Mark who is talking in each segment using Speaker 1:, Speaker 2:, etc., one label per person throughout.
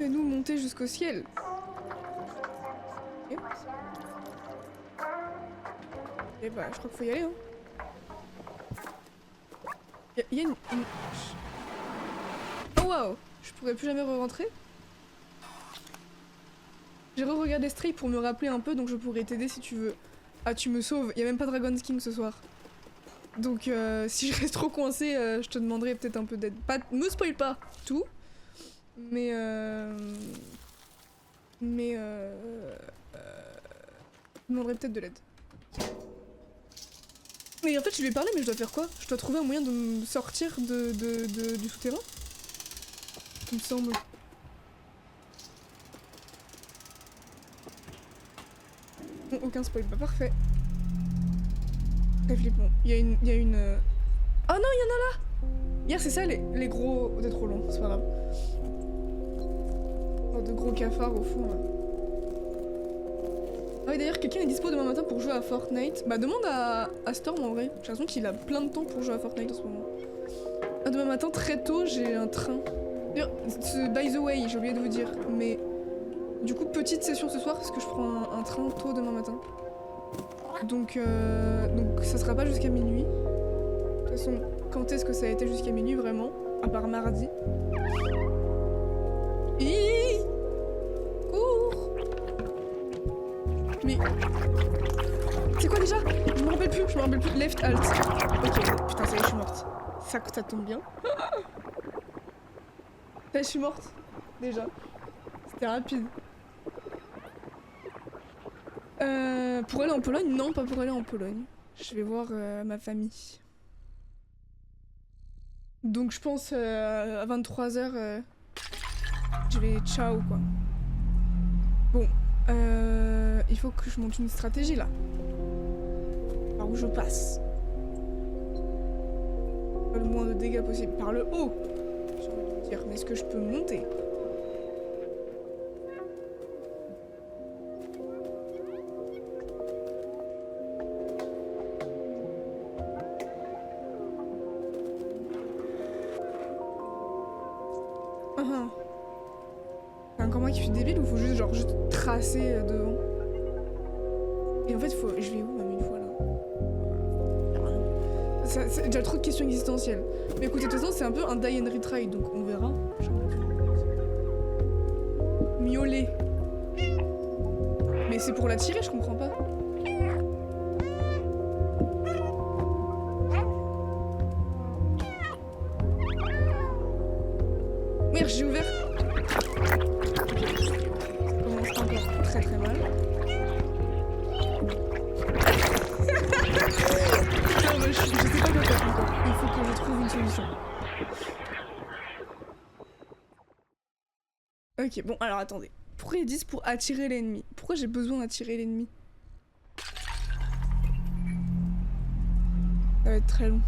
Speaker 1: Fais-nous monter jusqu'au ciel. Ok. Et bah, je crois qu'il faut y aller, hein. Y a une... Oh waouh! Je pourrais plus jamais re-rentrer? J'ai re-regardé Stray pour me rappeler un peu, donc je pourrais t'aider si tu veux. Ah, tu me sauves, y a même pas Dragon's King ce soir. Donc si je reste trop coincée, je te demanderai peut-être un peu d'aide. Pas, me spoil pas tout, mais je demanderai peut-être de l'aide. Mais en fait je lui ai parlé, mais je dois faire quoi? Je dois trouver un moyen de me sortir du souterrain? Il me semble. Bon, aucun spoil, pas parfait. Très flippant. Il y a une... Oh non, il y en a là! Hier, c'est ça, les gros... C'est trop long, c'est pas grave. Oh, de gros cafards au fond, là. Ah oui, d'ailleurs, quelqu'un est dispo demain matin pour jouer à Fortnite. Bah, demande à Storm, en vrai. J'ai l'impression qu'il a plein de temps pour jouer à Fortnite en ce moment. Ah, demain matin, très tôt, j'ai un train. D'ailleurs, by the way, j'ai oublié de vous dire, mais... Du coup, petite session ce soir, parce que je prends un train tôt demain matin. Donc ça sera pas jusqu'à minuit. De toute façon, quand est-ce que ça a été jusqu'à minuit vraiment? À part mardi. Hihihi, cours. Mais... C'est quoi déjà? Je me rappelle plus. Left, alt. Ok, putain, ça y est, je suis morte. Ça tombe bien. Ça y est, je suis morte. Déjà. C'était rapide. Pour aller en Pologne? Non, pas pour aller en Pologne. Je vais voir ma famille. Donc je pense à 23h, je vais ciao quoi. Bon, il faut que je monte une stratégie là. Par où je passe. Pas le moins de dégâts possible. Par le haut, j'ai envie de dire. Mais est-ce que je peux monter? C'est encore moi qui suis débile ou faut juste genre tracer devant? Et en fait je vais où même une fois là? C'est déjà trop de questions existentielles. Mais écoutez, de toute façon c'est un peu un die and retry donc on verra. Miauler. Mais c'est pour la tirer, je comprends pas. Merde, j'ai ouvert. Ça commence encore très très mal. Putain, bah, je sais pas quoi faire encore. Il faut que je trouve une solution. Ok, bon, alors attendez. Pourquoi ils disent pour attirer l'ennemi? Pourquoi j'ai besoin d'attirer l'ennemi? Ça va être très long.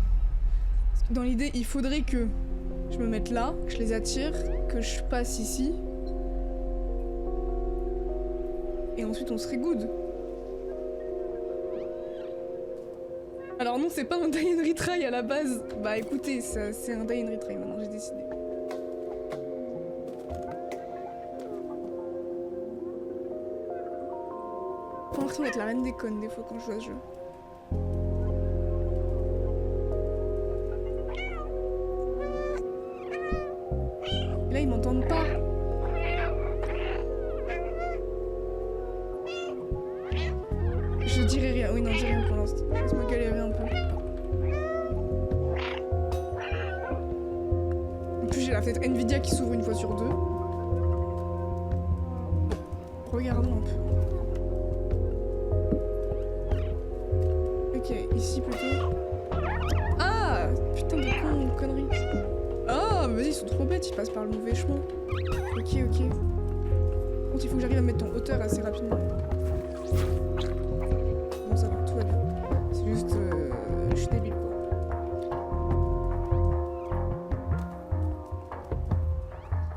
Speaker 1: Parce que dans l'idée, il faudrait que je me mette là, que je les attire, que je passe ici. Et ensuite on serait good. Alors non, c'est pas un die and retry à la base. Bah écoutez, c'est un die and retry maintenant, j'ai décidé. J'ai l'impression d'être la reine des connes des fois quand je joue à ce jeu. Et là ils m'entendent pas. Je dirais rien. Oui non, je dis rien pour l'instant. Laisse-moi galérer un peu. En plus j'ai la fenêtre Nvidia qui s'ouvre une fois sur deux. Regardons un peu. Ok, ici plutôt. Ah, putain de connerie. Ah, vas-y, ils sont trop bêtes, ils passent par le mauvais chemin. Ok, ok. Bon, il faut que j'arrive à me mettre en hauteur assez rapidement. Bon, ça va, tout va bien. C'est juste... je suis débile, quoi.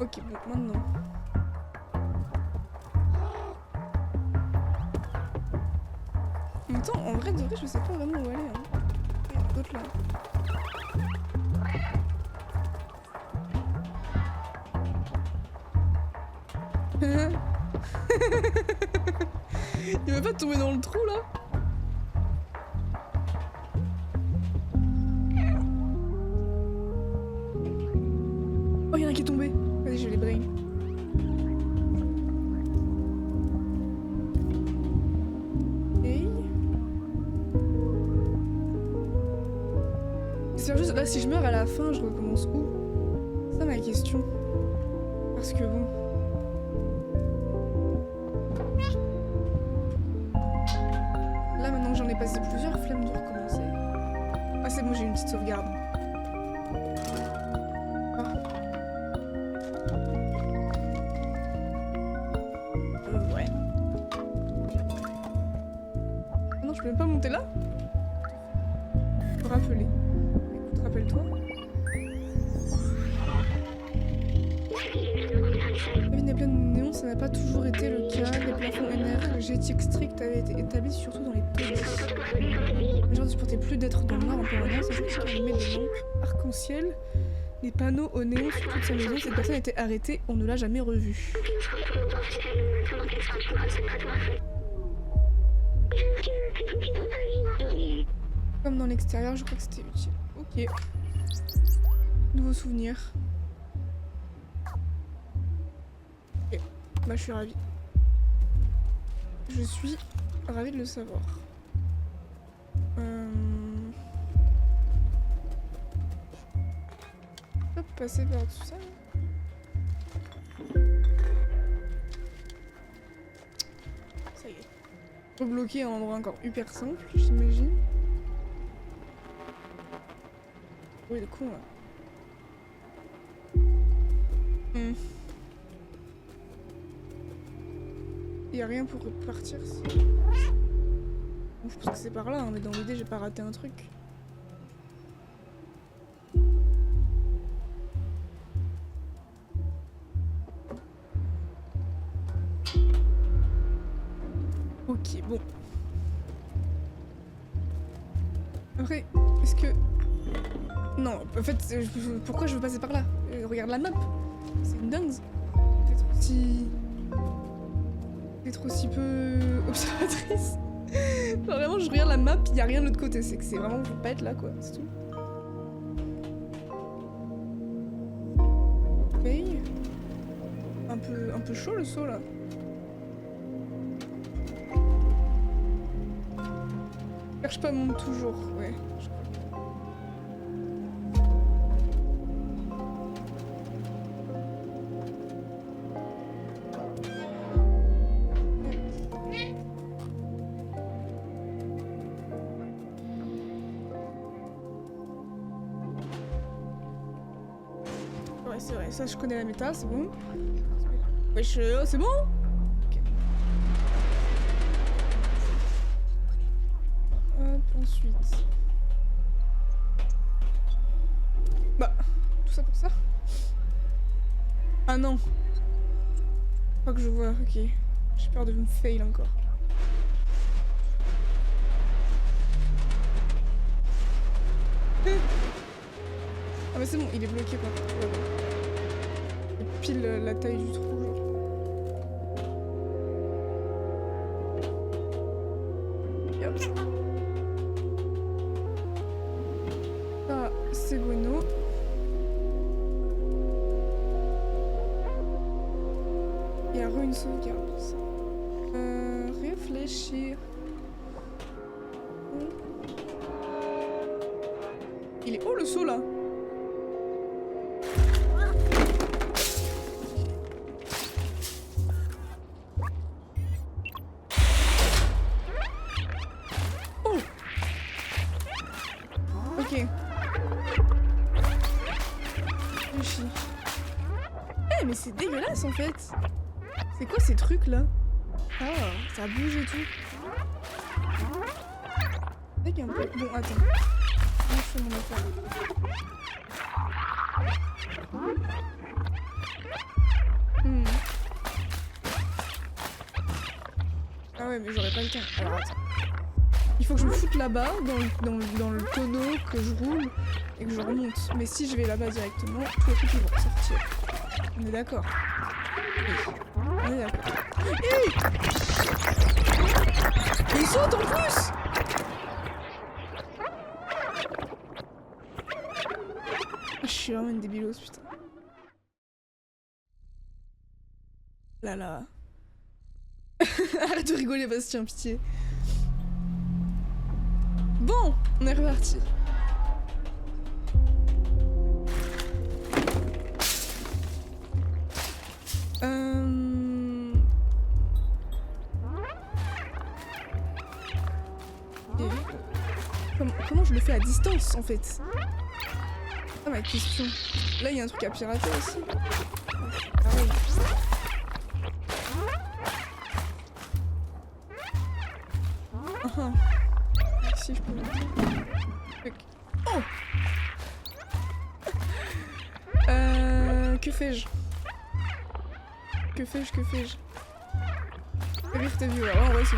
Speaker 1: Ok, bon, maintenant... En même temps, en vrai, de vrai, je sais pas vraiment où aller. Hein. Il y en a d'autres là. Il va pas tomber dans le trou là? Oh, y'en a un qui est tombé. Vas-y, je vais les brain. Ok. C'est juste là, si je meurs à la fin, je recommence où? C'est ça ma question. Parce que bon. Là, maintenant que j'en ai passé plusieurs, flemme de recommencer. Ah, c'est bon, j'ai une petite sauvegarde. Ouais. Non, je peux même pas monter là? Faut rappeler. Écoute, rappelle-toi. La ville est pleine de néons, ça n'a pas toujours été le cas. Les plafonds énergétiques stricts avaient été établis surtout dans les taudis. Les gens ne supportaient plus d'être dans le noir en permanence, c'est juste qu'ils mettaient des lampes arc-en-ciel. Les panneaux au néon sur toute sa maison, cette personne a été arrêtée, on ne l'a jamais revue. Comme dans l'extérieur, je crois que c'était utile. Ok. Nouveau souvenir. Ok. Bah je suis ravie. Je suis ravie de le savoir. Je peux passer par tout ça. Ça y est. Rebloquer un endroit encore hyper simple, j'imagine. Oui, le con là. Y a rien pour repartir si... Bon, je pense que c'est par là, hein, mais dans l'idée j'ai pas raté un truc. Ok, bon. Après, est-ce que... Non, en fait, pourquoi je veux passer par là? Regarde la map. C'est une dingue. D'être aussi peu observatrice. Genre vraiment, je regarde la map, y a rien de l'autre côté. C'est que c'est vraiment, je veux pas être là, quoi. C'est tout. Ok. Un peu chaud le saut là. Cherche pas monte toujours, ouais. Ouais, c'est vrai, ça je connais la méta, c'est bon. Wesh, c'est bon? Ok. Hop, ensuite. Bah, tout ça pour ça? Ah non. Je crois que je vois, ok. J'ai peur de me fail encore. Ah mais c'est bon, il est bloqué par contre. Il pile la taille du trou, genre. Et hop. Ah, c'est bueno. Il y a une sauvegarde. Réfléchir. Il est... Oh le saut là! Oh! Ok. Réfléchis. Eh mais c'est dégueulasse en fait! C'est quoi ces trucs là? Ah, ça bouge et tout. Avec un peu... Bon, attends. Je fais mon affaire. Ah ouais, mais j'aurais pas le temps. Alors attends. Il faut que je me foute là-bas, dans le tonneau, que je roule et que je remonte. Mais si je vais là-bas directement, tous les trucs ils vont sortir. On est d'accord. On est d'accord. Mais il saute en plus! Je suis vraiment une débilos, putain. Là là. Arrête de rigoler, Bastien, pitié. Bon, on est reparti. Comment je le fais à distance en fait? Ah ma question. Là il y a un truc à pirater aussi. Pareil. Ici je peux monter. Oh. Que fais-je? Que fais-je? Rire tes viewers. En vrai c'est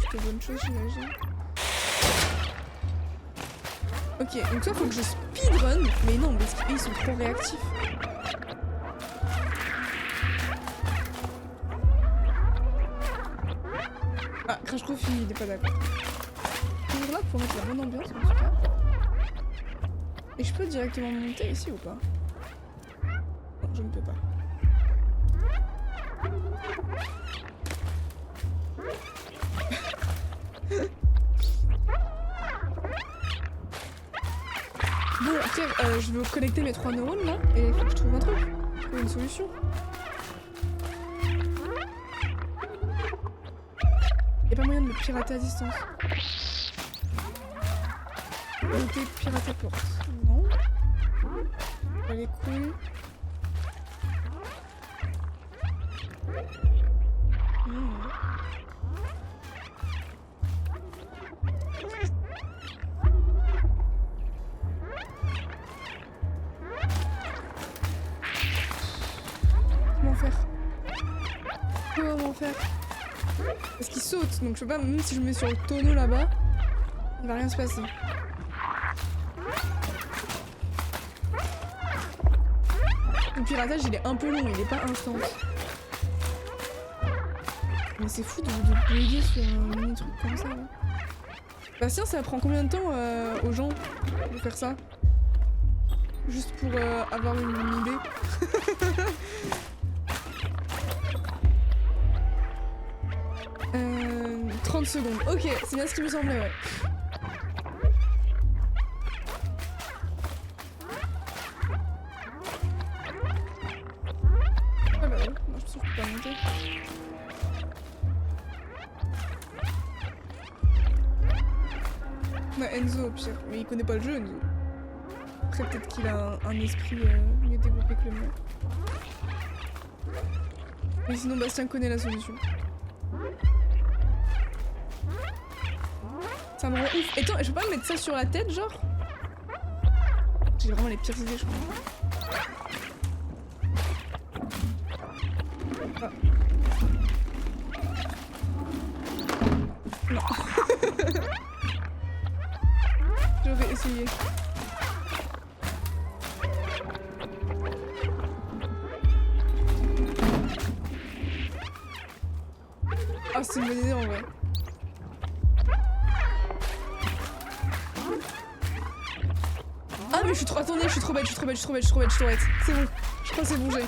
Speaker 1: plutôt bonne chose j'imagine. Ok, donc ça faut que je speedrun, mais non, parce qu'ils sont trop réactifs. Ah, Crash Proof il est pas d'accord. Toujours là pour mettre la bonne ambiance en tout cas. Et je peux directement monter ici ou pas? Non, je ne peux pas. Bon, ok, je vais connecter mes 3 neurones là, et il faut que je trouve un truc, trouver une solution. Y'a pas moyen de le pirater à distance. Monter, pirater porte. Non. Pas les couilles. Comment faire? Parce qu'il saute, donc je sais pas, même si je me mets sur le tonneau là-bas, il va rien se passer. Le piratage il est un peu long, il est pas instant. Mais c'est fou de bugger sur un mini truc comme ça. Là. Bastien, ça prend combien de temps aux gens de faire ça? Juste pour avoir une idée. 30 secondes. Ok, c'est bien ce qui me semblait, ouais. Ah bah oui, moi je trouve que je peux pas monter. Bah Enzo au pire, mais il connaît pas le jeu Enzo. Après peut-être qu'il a un esprit mieux développé que le mien. Mais sinon Bastien connaît la solution. Ça me rend ouf. Et attends, je peux pas me mettre ça sur la tête, genre? J'ai vraiment les pires idées, je crois. Ah. Non. J'aurais essayé. Ah, c'est une bonne idée en vrai. Ah mais je suis trop... Attendez, je suis trop bête. C'est bon. Je crois que c'est bon, j'ai...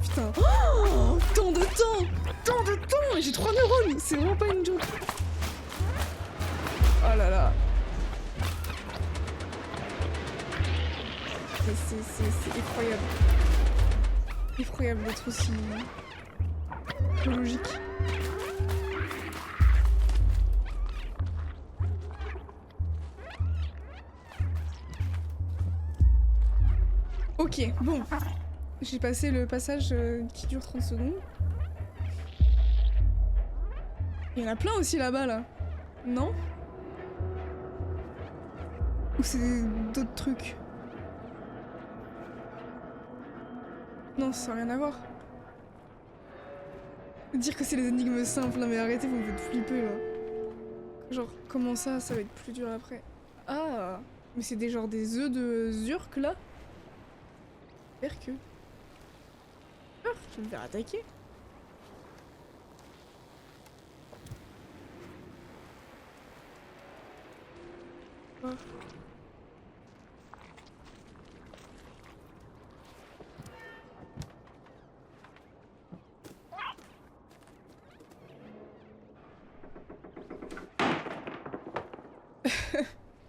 Speaker 1: Putain. Oh, tant de temps. J'ai 3 neurones. C'est vraiment pas une joke. Oh là là. C'est effroyable. Effroyable d'être aussi... logique. Ok, bon. J'ai passé le passage qui dure 30 secondes. Il y en a plein aussi là-bas, là. Non? Ou c'est d'autres trucs? Non, ça n'a rien à voir. Dire que c'est les énigmes simples, non mais arrêtez, vous me faites flipper, là. Genre, comment ça va être plus dur après? Ah! Mais c'est des œufs de Zurk, là? J'espère que... Oh, je vais me faire attaquer. Oh.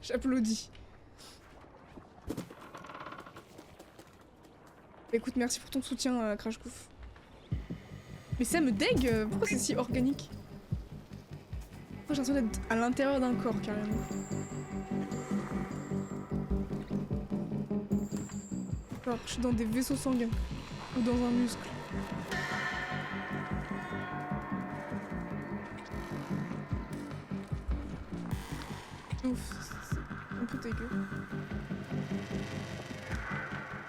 Speaker 1: J'applaudis. Écoute, merci pour ton soutien, Crashcoof. Mais ça me dégue, pourquoi c'est si organique? Moi j'ai l'impression d'être à l'intérieur d'un corps carrément. Alors, je suis dans des vaisseaux sanguins. Ou dans un muscle. Ouf, c'est un peu dégueu.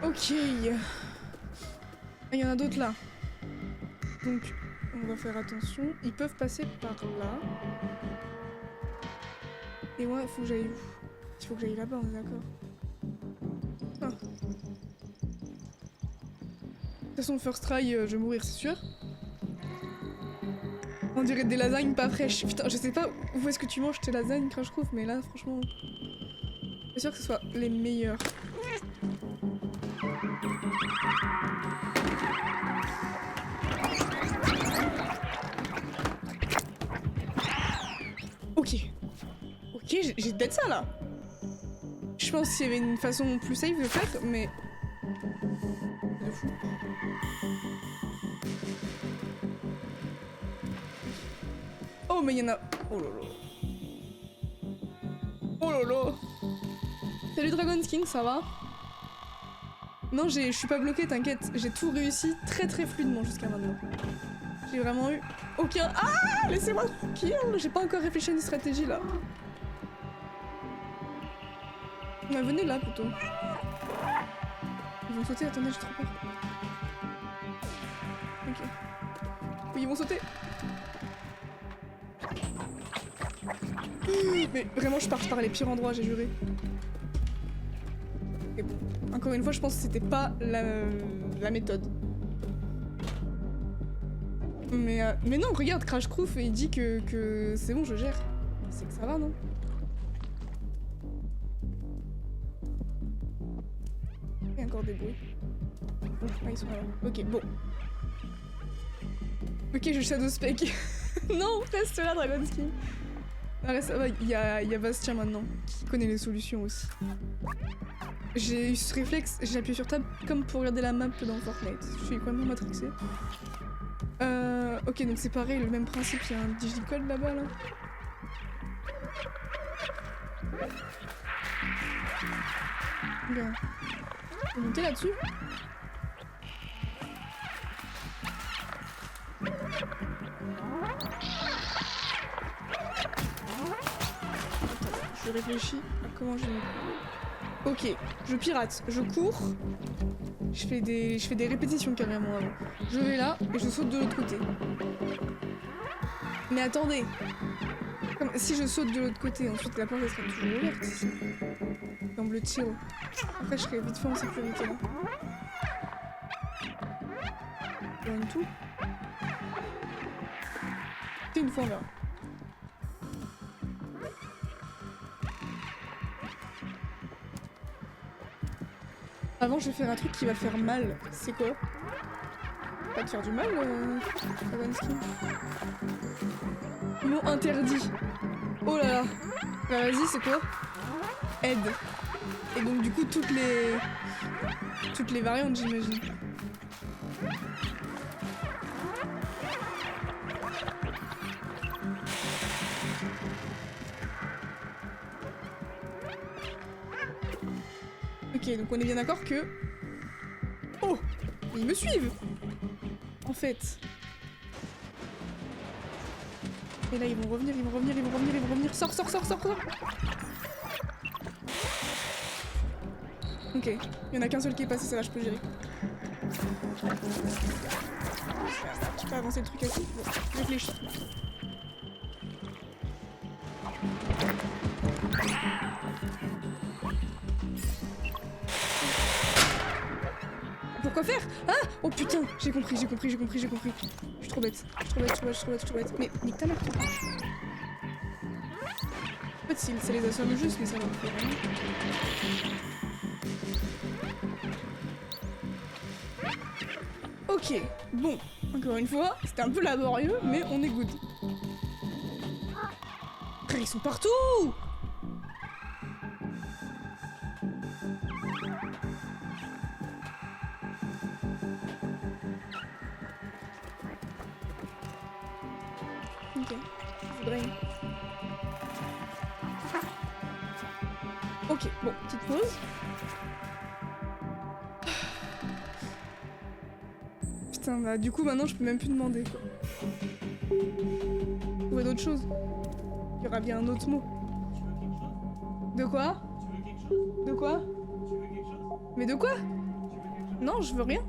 Speaker 1: Ok. Il y en a d'autres là. Donc, on va faire attention. Ils peuvent passer par là. Et moi, il faut que j'aille où? Il faut que j'aille là-bas, on est d'accord. Ah. De toute façon, first try, je vais mourir, c'est sûr. On dirait des lasagnes pas fraîches. Putain, je sais pas où est-ce que tu manges tes lasagnes, Crashcoof, mais là, franchement... C'est sûr que ce soit les meilleurs. Ok. Ok, j'ai dead ça, là. Je pense qu'il y avait une façon plus safe de le faire, mais... De fou. Oh, mais il y en a... Oh lolo. Oh lolo. Salut Dragon Skin, ça va? Non, je suis pas bloquée, t'inquiète. J'ai tout réussi très fluidement jusqu'à maintenant. J'ai vraiment eu aucun... Ah, laissez-moi tranquille. J'ai pas encore réfléchi à une stratégie, là. Bah, venez là, plutôt. Ils vont sauter, attendez, j'ai trop peur. Ok. Oui, ils vont sauter. Mais vraiment, je pars par les pires endroits, j'ai juré. Et bon, encore une fois, je pense que c'était pas la méthode. Mais non, regarde, Crashcoof, il dit que c'est bon, je gère. C'est que ça va, non? Il y a encore des bruits. Ah, ils sont là. Ok, bon. Ok, je shadow spec. Non, reste là, Dragonskin. Ah, ça va, il y a Bastien maintenant, qui connaît les solutions aussi. J'ai eu ce réflexe, j'ai appuyé sur tab comme pour regarder la map dans Fortnite. Je suis complètement matrixée. Ok, donc c'est pareil, le même principe, il y a un digicode là-bas, là. Bien. On peut monter là-dessus? Je réfléchis à comment je... Ok, je pirate, je cours. Je fais des répétitions carrément avant. Je vais là et je saute de l'autre côté. Mais attendez. Comme si je saute de l'autre côté, ensuite la porte elle sera toujours ouverte ici. Semble-t-il. Après je serai vite fait en sécurité là. Rien de tout. C'est une fois on verra. Avant, je vais faire un truc qui va faire mal. C'est quoi? Pas de faire du mal, Dragonski. Mot interdit. Oh là là. Bah vas-y, c'est quoi? Aide. Et donc du coup, toutes les variantes, j'imagine. Ok, donc on est bien d'accord que... Oh! Ils me suivent! En fait. Et là, ils vont revenir, ils vont revenir, ils vont revenir, ils vont revenir. Sors, sors, sors, sors, sors! Ok, il y en a qu'un seul qui est passé, ça va, je peux gérer. Je peux avancer le truc aussi? Bon, réfléchis. Quoi faire? Ah! Oh putain! J'ai compris. Je suis trop bête. Mais nique ta mère, toi. En fait, ça les assomme juste, mais ça va me faire rien. Ok, bon. Encore une fois, c'était un peu laborieux, mais on est good. Frère, ils sont partout! Ok, je voudrais... Ok, bon, petite pause. Putain, bah du coup maintenant je peux même plus demander quoi. Trouver d'autres choses. Il y aura bien un autre mot. De quoi? De quoi? Mais de quoi? Non, je veux rien.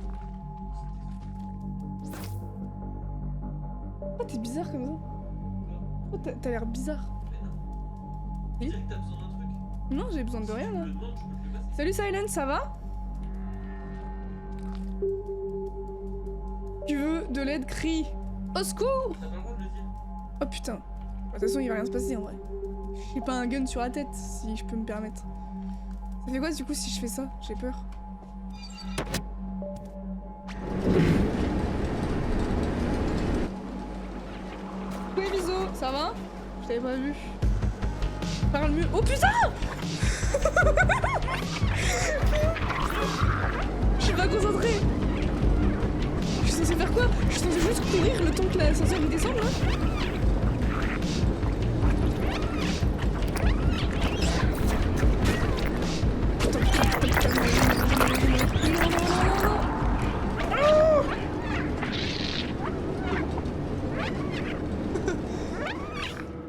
Speaker 1: Oh, t'es bizarre comme ça. Oh, t'as l'air bizarre. Oui? Non, j'ai besoin de rien là. Salut Silence, ça va? Tu veux de l'aide, crie. Au secours! Oh putain. De toute façon, il va rien se passer en vrai. J'ai pas un gun sur la tête, si je peux me permettre. Ça fait quoi du coup si je fais ça? J'ai peur. Oui, bisous, ça va? Je t'avais pas vu. Parle mieux. Oh putain! Je suis pas concentrée. Je suis censée faire quoi? Je suis censée juste courir le temps que l'ascenseur il descende là?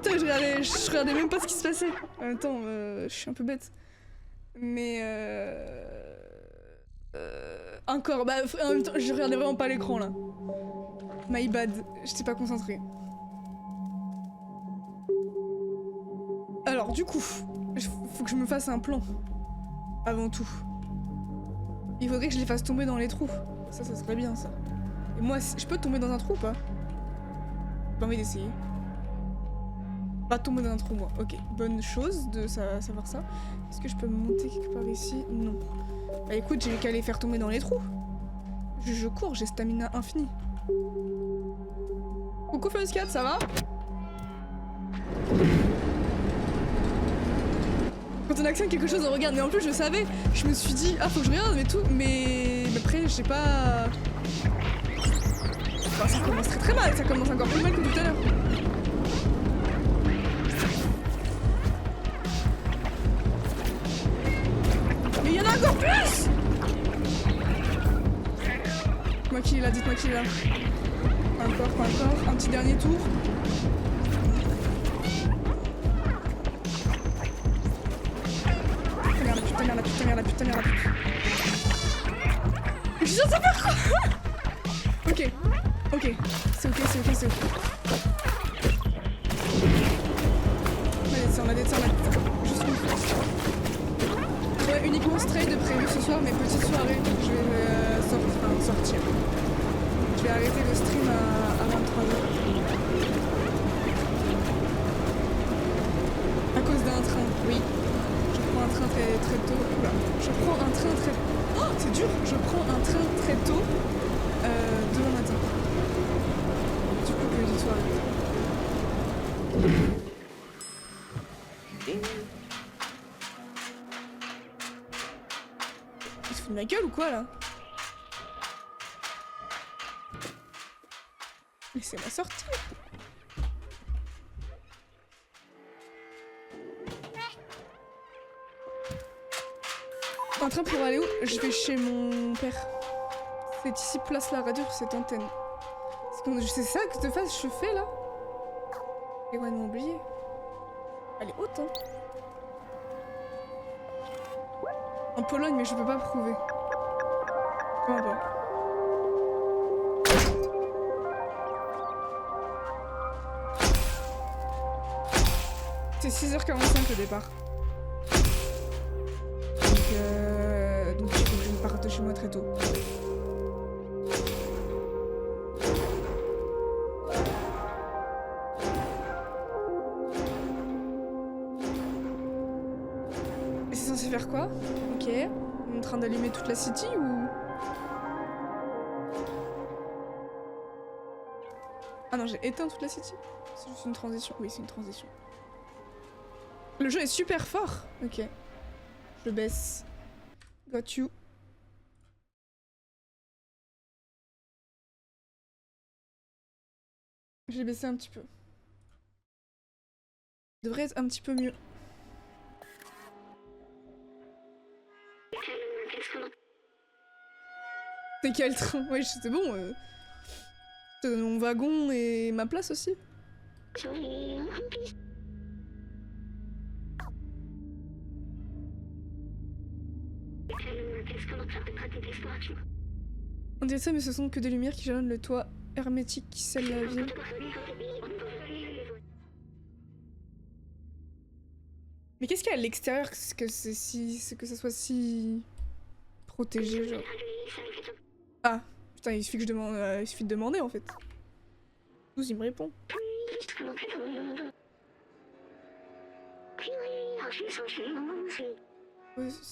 Speaker 1: Putain, je regardais même pas ce qui se passait. En même temps, je suis un peu bête. Mais encore, bah en même temps, je regardais vraiment pas l'écran là. My bad, j'étais pas concentrée. Alors du coup, faut que je me fasse un plan. Avant tout. Il faudrait que je les fasse tomber dans les trous. Ça serait bien ça. Et moi, je peux tomber dans un trou ou pas? J'ai pas envie d'essayer. Pas tomber dans un trou moi. Ok, bonne chose de savoir ça. Est-ce que je peux monter quelque part ici? Non. Bah écoute, j'ai qu'à les faire tomber dans les trous. Je cours, j'ai stamina infini. Coucou Fuscat, ça va? Quand on actionne quelque chose, on regarde. Mais en plus, je savais. Je me suis dit, ah, faut que je regarde, mais tout. Mais après, je sais pas. Bah, ça commence très mal. Ça commence encore plus mal que tout à l'heure. Mais il y en a encore plus! Dites-moi qui est là, dites-moi qui est là. Pas encore. Un petit dernier tour. Putain merde. Je suis censée faire quoi? Ok. C'est ok. On a des tirs. Juste une fois. Ouais, uniquement stray de prévu ce soir, mais petite soirée. Je vais sortir. Je vais arrêter le stream à 23h. À cause d'un train, oui. Je prends un train très tôt. Oula. Je prends un train très... Oh, c'est dur. Je prends un train très tôt demain matin. Du coup, petite soirée. Il se fout de ma gueule ou quoi là? Laissez-moi sortir. Un train pour aller où? Je vais chez mon père. C'est ici, place la radio sur cette antenne. C'est ça que de face je fais là? J'ai complètement oublié. Elle est haute hein. En Pologne, mais je peux pas prouver. Comment pas? C'est 6h45 le départ. Donc il faut que je parte de chez moi très tôt. Et c'est censé faire quoi? Ok. On est en train d'allumer toute la city ou... Ah non, j'ai éteint toute la city. C'est juste une transition. Oui, c'est une transition. Le jeu est super fort. Ok. Je baisse. Got you. J'ai baissé un petit peu. Devrait être un petit peu mieux. C'est quel train? Ouais, c'est bon. Je te donne mon wagon et ma place aussi. On dirait ça, mais ce sont que des lumières qui jalonnent le toit hermétique qui scelle la ville. Mais qu'est-ce qu'il y a à l'extérieur que ça soit si protégé, genre? Ah, putain, il suffit que je demande, il suffit de demander en fait. Tous, il me répond.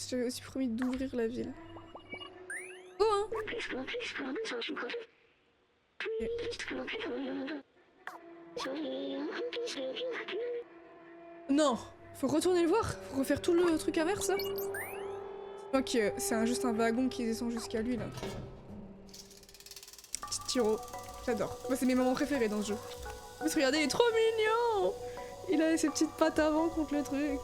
Speaker 1: J'avais aussi promis d'ouvrir la ville. Oh hein! Non! Faut retourner le voir? Faut refaire tout le truc inverse là? Ok, c'est juste un wagon qui descend jusqu'à lui là. Petit Tiro. J'adore. Moi c'est mes moments préférés dans ce jeu. Parce que regardez, il est trop mignon! Il a ses petites pattes avant contre le truc.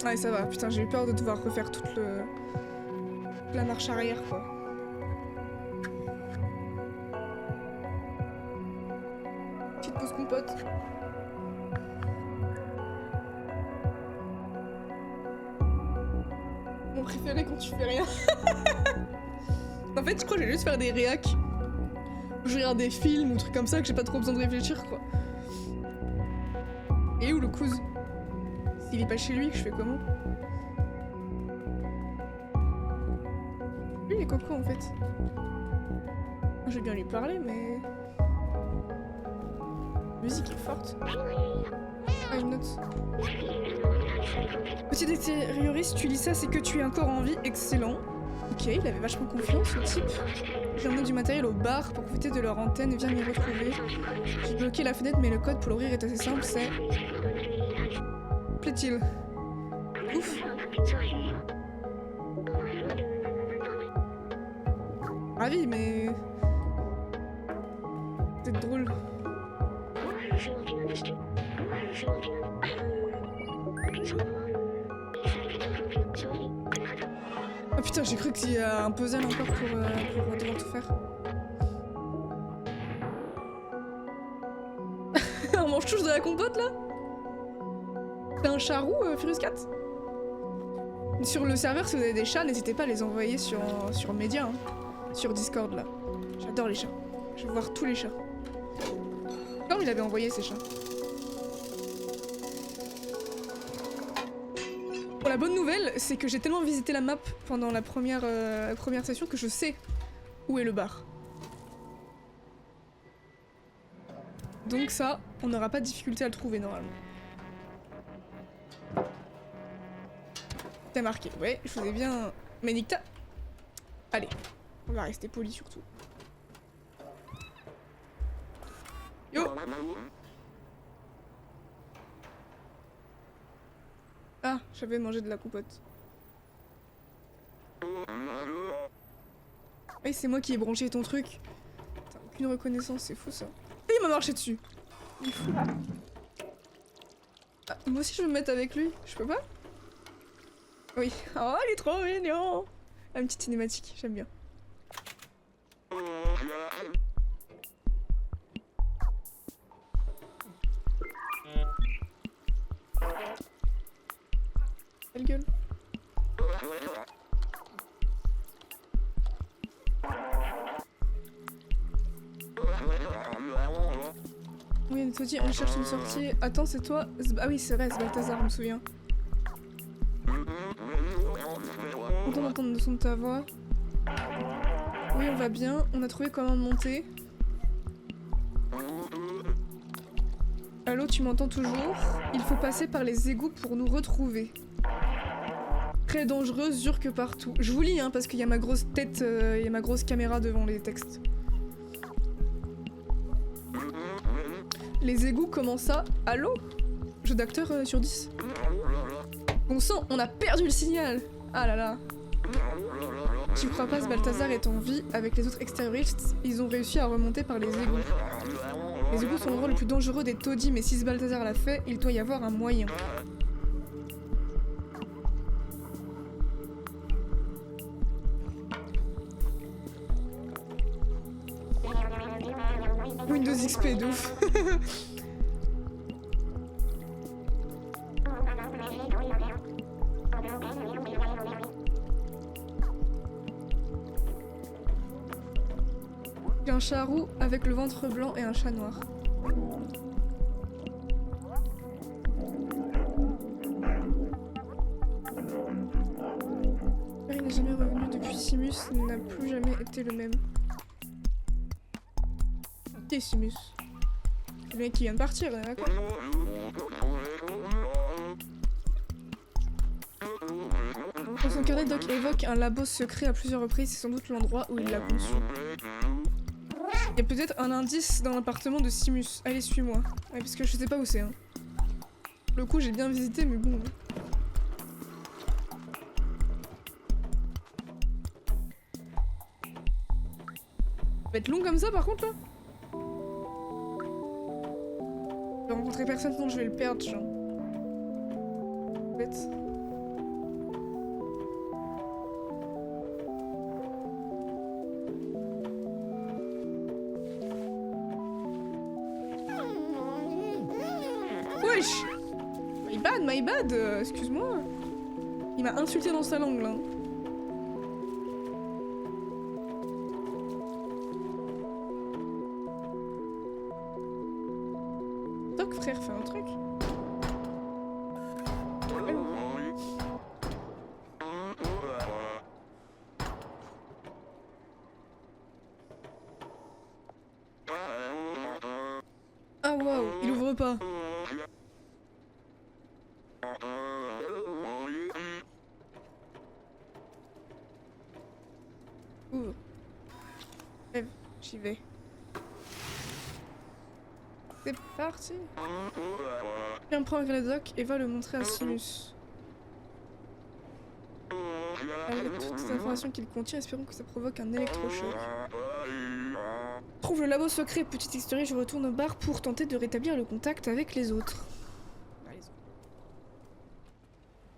Speaker 1: Ouais, ça va. Putain, j'ai eu peur de devoir refaire toute la marche arrière, quoi. Petite pause compote. Mon préféré quand tu fais rien. En fait, je crois que j'ai juste faire des réacs. Je regarde des films ou trucs comme ça que j'ai pas trop besoin de réfléchir, quoi. Et où le cousin? S'il est pas chez lui, que je fais comment? Lui, il est coco en fait. Je vais bien lui parler, mais. La musique est forte. Ah, une note. Petit extérioriste, tu lis ça, c'est que tu es encore en vie. Excellent. Ok, il avait vachement confiance, le type. J'ai emmené du matériel au bar pour profiter de leur antenne et viens m'y retrouver. J'ai bloqué la fenêtre, mais le code pour l'ouvrir est assez simple, c'est. Plaît-il? Ouf. Ravi, mais... c'est drôle. Oh putain, j'ai cru qu'il y a un puzzle encore pour devoir tout faire. On mange tous de la compote là? T'as un chat roux, Furious Cat? Sur le serveur, si vous avez des chats, n'hésitez pas à les envoyer sur Media, hein, sur Discord là. J'adore les chats. Je veux voir tous les chats. Comme il avait envoyé ces chats. Bon, la bonne nouvelle, c'est que j'ai tellement visité la map pendant la première session que je sais où est le bar. Donc ça, on n'aura pas de difficulté à le trouver normalement. T'as marqué, ouais, je faisais bien... Mais Nicta... Allez, on va rester poli surtout. Yo! Ah, j'avais mangé de la compote. Oui, c'est moi qui ai branché ton truc. T'as aucune reconnaissance, c'est fou ça. Et il m'a marché dessus. Il est fou. Ah, moi aussi je veux me mettre avec lui, je peux pas? Oui. Oh, il est trop mignon! Ah, une petite cinématique, j'aime bien. Quelle gueule. Oui, Netodi, on cherche une sortie. Attends, c'est toi? Ah oui, c'est vrai, c'est Balthazar, je me souviens. Content d'entendre le son de ta voix. Oui, on va bien. On a trouvé comment monter. Allô, tu m'entends toujours? Il faut passer par les égouts pour nous retrouver. Très dangereuse, dure que partout. Je vous lis, hein, parce qu'il y a ma grosse tête, il y a ma grosse caméra devant les textes. Les égouts, comment ça? Allô? Jeu d'acteur sur 10. Bon sang, on a perdu le signal! Ah là là. Tu crois pas, ce Balthazar est en vie? Avec les autres extérioristes, ils ont réussi à remonter par les égouts. Les égouts sont l'endroit le plus dangereux des taudis, mais si ce Balthazar l'a fait, il doit y avoir un moyen. Windows XP de ouf. J'ai un chat roux avec le ventre blanc et un chat noir. Il n'est jamais revenu depuis Simus n'a plus jamais été le même. Qui est Simus? C'est le mec qui vient de partir, on est d'accord? Dans son carnet, Doc évoque un labo secret à plusieurs reprises, c'est sans doute l'endroit où il l'a conçu. Il y a peut-être un indice dans l'appartement de Simus. Allez, suis-moi. Ouais, parce que je sais pas où c'est. Hein. Le coup, j'ai bien visité, mais bon. Ça va être long comme ça, par contre, là. Je vais rencontrer personne, sinon je vais le perdre, genre. Bête. Wesh! My bad, excuse-moi. Il m'a insulté dans sa langue, là. Doc, frère, fais un truc. Ah waouh, il ouvre pas. Ouvre. Rêve, j'y vais. C'est parti. Viens prendre le doc et va le montrer à Simus. Avec toutes les informations qu'il contient, espérons que ça provoque un électrochoc. Trouve le labo secret, petite historie, je retourne au bar pour tenter de rétablir le contact avec les autres.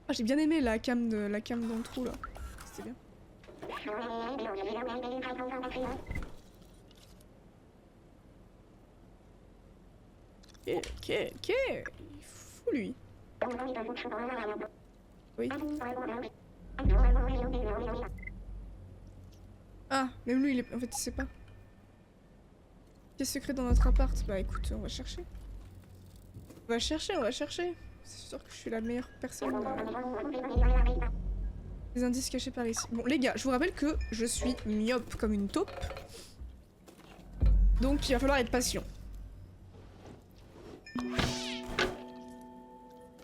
Speaker 1: Ah, j'ai bien aimé la cam dans le trou là. C'était bien. Ok, il est fou lui. Oui. Ah, même lui, il est... en fait, il sait pas. Qu'est-ce secret dans notre appart? Bah écoute, on va chercher. On va chercher. C'est sûr que je suis la meilleure personne. Les indices cachés par ici. Bon, les gars, je vous rappelle que je suis myope comme une taupe. Donc, il va falloir être patient.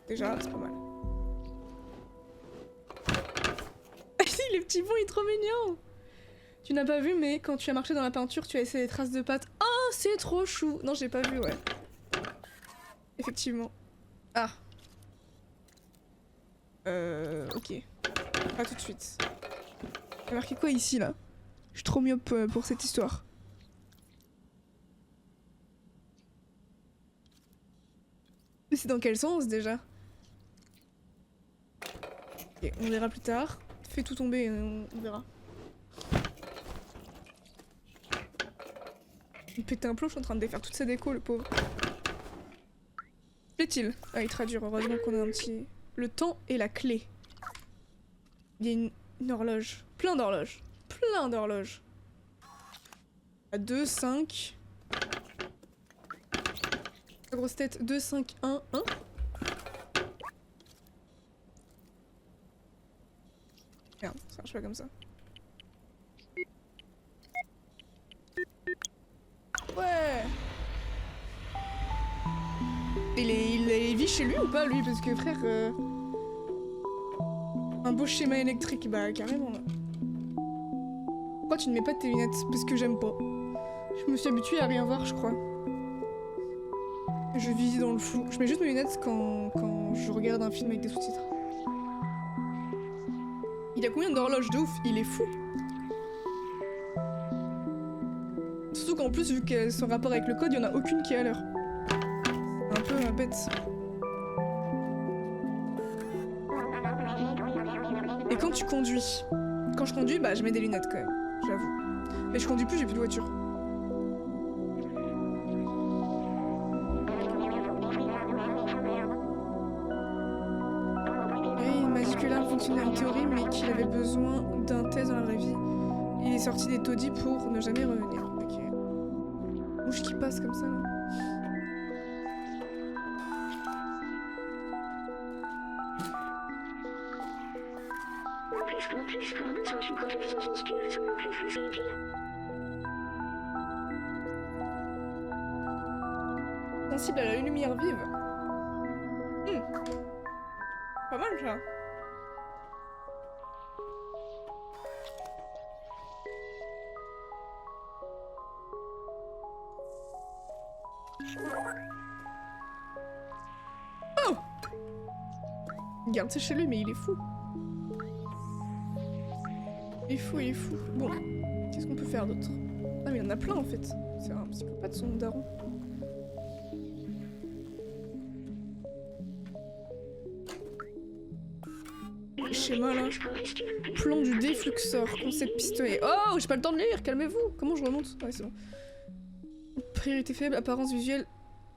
Speaker 1: Déjà, c'est pas mal. Les petits bons, il est trop mignon! Tu n'as pas vu, mais quand tu as marché dans la peinture, tu as laissé des traces de pâte. Oh, c'est trop chou! Non, j'ai pas vu, ouais. Effectivement. Ah. Ok. Pas tout de suite. Il y a marqué quoi ici, là? Je suis trop myope pour cette histoire. Mais c'est dans quel sens, déjà? Ok, on verra plus tard. Fais tout tomber, on verra. Il pète un plomb, je suis en train de défaire toute sa déco, le pauvre. Qu'est-il? Ah, il traduire, heureusement qu'on a un petit... Le temps est la clé. Il y a une horloge. Plein d'horloges. Plein d'horloges. À 2, 5... La grosse tête, 2, 5, 1, 1. Merde, ça marche pas comme ça. il vit chez lui ou pas lui? Parce que frère... Un beau schéma électrique, bah carrément là. Pourquoi tu ne mets pas tes lunettes? Parce que j'aime pas. Je me suis habituée à rien voir je crois. Je vis dans le flou. Je mets juste mes lunettes quand je regarde un film avec des sous-titres. Il a combien d'horloges de ouf? Il est fou. Surtout qu'en plus, vu qu'elles sont en rapport avec le code, il n'y en a aucune qui est à l'heure. C'est un peu bête. Et quand tu conduis? Quand je conduis, bah je mets des lunettes quand même, j'avoue. Mais je conduis plus, j'ai plus de voiture. Il m'a dit que l'arme fonctionnait en théorie, mais qu'il avait besoin d'un test dans la vraie vie. Il est sorti des taudis pour ne jamais revenir. Ok. Mouche qui passe comme ça là. Sensible à la lumière vive. Pas mal ça. Oh! Il garde ça chez lui, mais il est fou. Il est fou, il est fou. Bon, qu'est-ce qu'on peut faire d'autre? Ah mais il y en a plein en fait. C'est un psychopathe son daron. Schéma là. Plan du défluxeur, concept pistolet. Oh, j'ai pas le temps de lire, calmez-vous. Comment je remonte? Ouais, c'est bon. Priorité faible, apparence visuelle,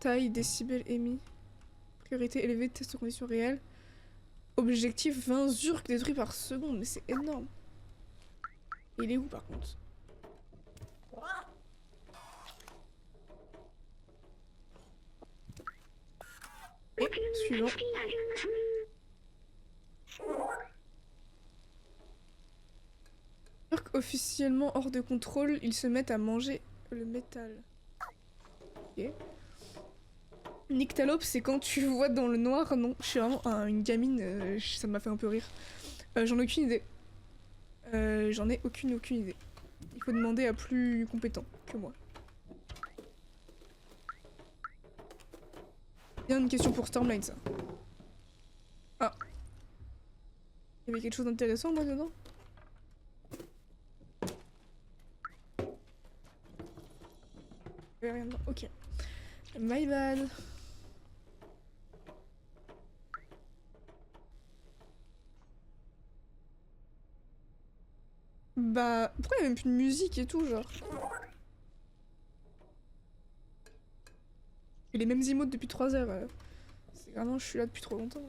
Speaker 1: taille, décibels émis. Priorité élevée, test de conditions réelles. Objectif 20 zurk détruits par seconde, mais c'est énorme. Il est où par contre? Et suivant. Officiellement hors de contrôle, ils se mettent à manger le métal. Ok. Nyctalope, c'est quand tu vois dans le noir. Non, je suis vraiment une gamine, ça m'a fait un peu rire. J'en ai aucune idée. J'en ai aucune idée. Il faut demander à plus compétent que moi. Bien une question pour Stormlight ça. Ah. Il y avait quelque chose d'intéressant moi dedans? Il y avait rien dedans, ok. My bad. Bah, pourquoi il y a même plus de musique et tout, genre? Et les mêmes emotes depuis 3 heures. C'est vraiment, je suis là depuis trop longtemps.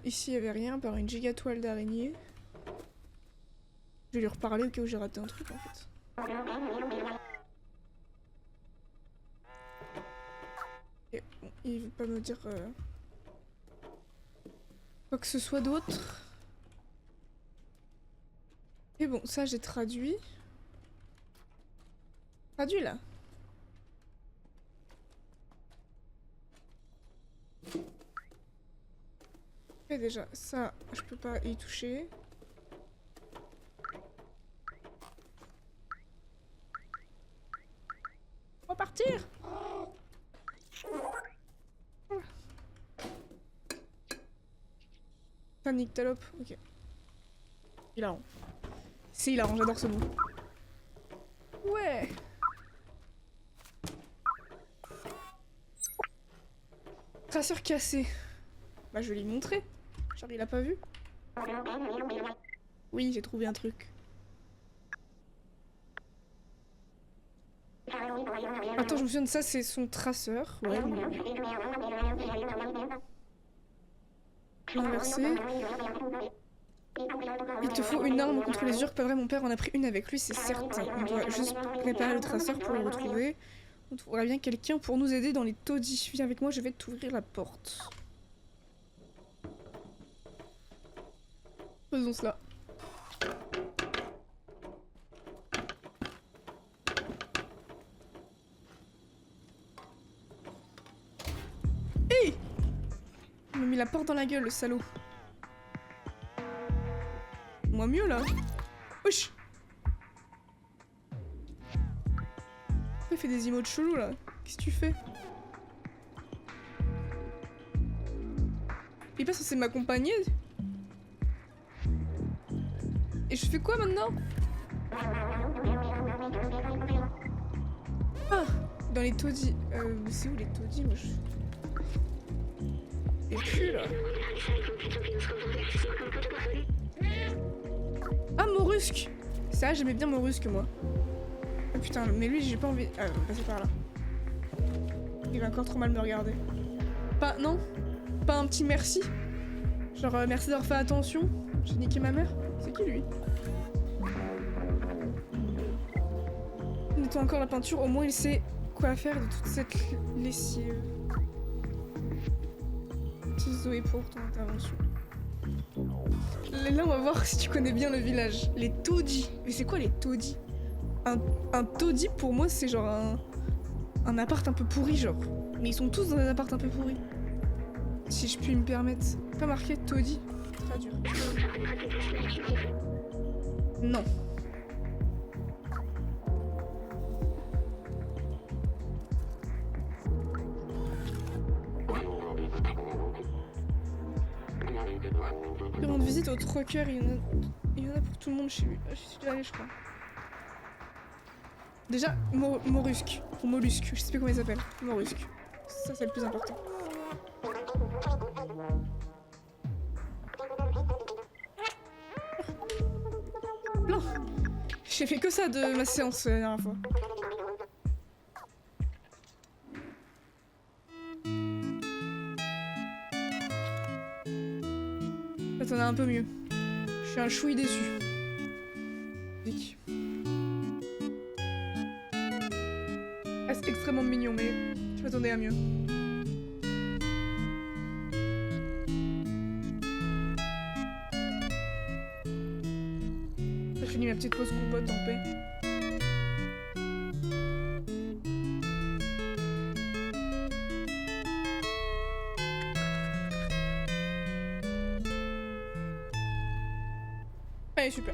Speaker 1: Ici, il y avait rien, par une giga toile d'araignée. Je vais lui reparler au cas où j'ai raté un truc, en fait. Et, bon, il veut pas me dire... quoi que ce soit d'autre. Et bon, ça j'ai traduit. Traduit là. Et déjà, ça, je peux pas y toucher. On va partir. Un nyctalope, ok. Hilarant. C'est hilarant, j'adore ce mot. Ouais. Traceur cassé. Bah je vais lui montrer. Genre il a pas vu. Oui, j'ai trouvé un truc. Attends, je me souviens de ça, c'est son traceur. Ouais. Inversé. Il te faut une arme contre les urques, pas vrai, mon père en a pris une avec lui, c'est certain. On doit juste préparer le traceur pour le retrouver. On trouvera bien quelqu'un pour nous aider dans les taudis. Viens avec moi, je vais t'ouvrir la porte. Faisons cela. la porte dans la gueule, le salaud. Moi mieux là. Wesh. Il fait des emotes chelous là. Qu'est-ce que tu fais? Il est pas censé m'accompagner? Et je fais quoi maintenant? Ah, dans les taudis. C'est où les taudis, moi Et puis là. Ah, Morusque! Ça, j'aimais bien Morusque, moi. Oh putain, mais lui, j'ai pas envie. Ah, on va passer par là. Il va encore trop mal me regarder. Pas. Non? Pas un petit merci? Genre, merci d'avoir fait attention. J'ai niqué ma mère. C'est qui lui? Il nettoie encore la peinture, au moins il sait quoi faire de toute cette lessive. Merci Zoé pour ton intervention. Là on va voir si tu connais bien le village. Les taudis. Mais c'est quoi les taudis? Un taudis pour moi c'est genre un appart un peu pourri genre. Mais ils sont tous dans des apparts un peu pourris. Si je puis me permettre. Pas marqué taudis. Très dur. Non. Rendre visite au troqueur, il y en a pour tout le monde chez lui. Je suis déjà allée, je crois. Déjà, Morusque. Ou Mollusque, je sais plus comment il s'appelle. Morusque. Ça, c'est le plus important. Non. J'ai fait que ça de ma séance la dernière fois. Là, t'en as un peu mieux. Je suis un chouï déçu. Vic. Ah, c'est extrêmement mignon, mais je m'attendais à mieux. J'ai fini ma petite pause compote en paix. Allez, super.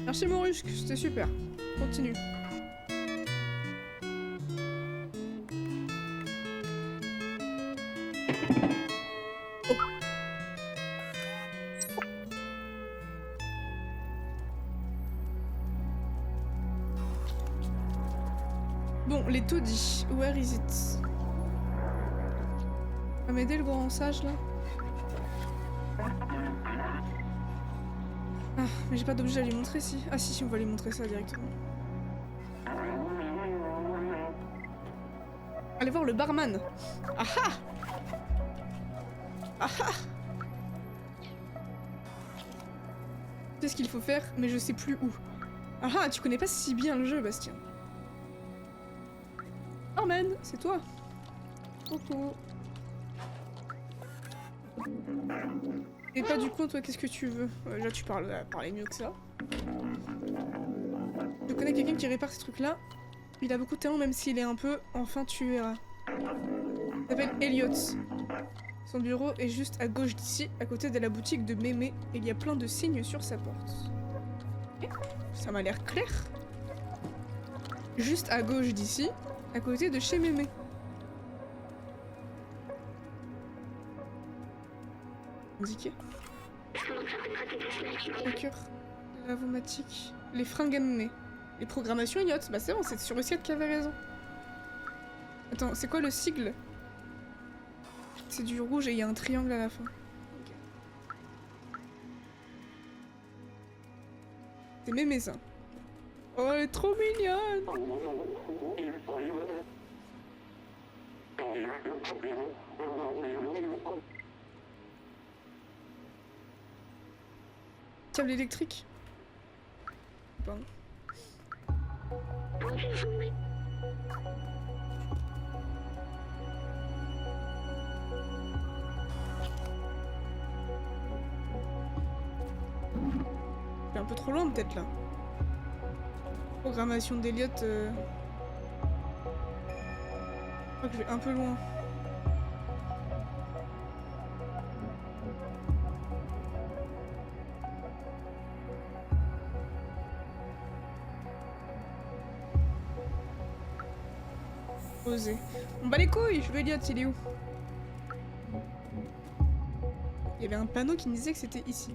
Speaker 1: Merci Morusque, c'était super. Continue. Bon, les taudis. Where is it? Va m'aider le grand sage là? Ah, mais j'ai pas d'objet à lui montrer si. Ah si, on va lui montrer ça directement. Allez voir le barman. Ah ah! Ah ah! Je sais ce qu'il faut faire, mais je sais plus où. Ah ah, tu connais pas si bien le jeu, Bastien. Barman, c'est toi. Coucou. Et pas du coup, toi, qu'est-ce que tu veux? Déjà, tu parles mieux que ça. Je connais quelqu'un qui répare ces trucs-là. Il a beaucoup de talent, même s'il est un peu... Enfin, tu verras. Il s'appelle Elliot. Son bureau est juste à gauche d'ici, à côté de la boutique de Mémé. Et il y a plein de signes sur sa porte. Et ça m'a l'air clair. Juste à gauche d'ici, à côté de chez Mémé. Indiqué. Le cœur, l'avomatique, les fringues à Mémé. Les programmations Elliot. Bah c'est bon, c'est sur le site qui avait raison. Attends, c'est quoi le sigle? C'est du rouge et il y a un triangle à la fin. Okay. C'est Mémé ça. Oh, elle est trop mignonne. Câble électrique. Bon. C'est un peu trop loin peut-être là. Programmation d'Eliott. Je crois que je vais un peu loin. Osé. On bat les couilles, je veux Eliott, il est où? Il y avait un panneau qui me disait que c'était ici.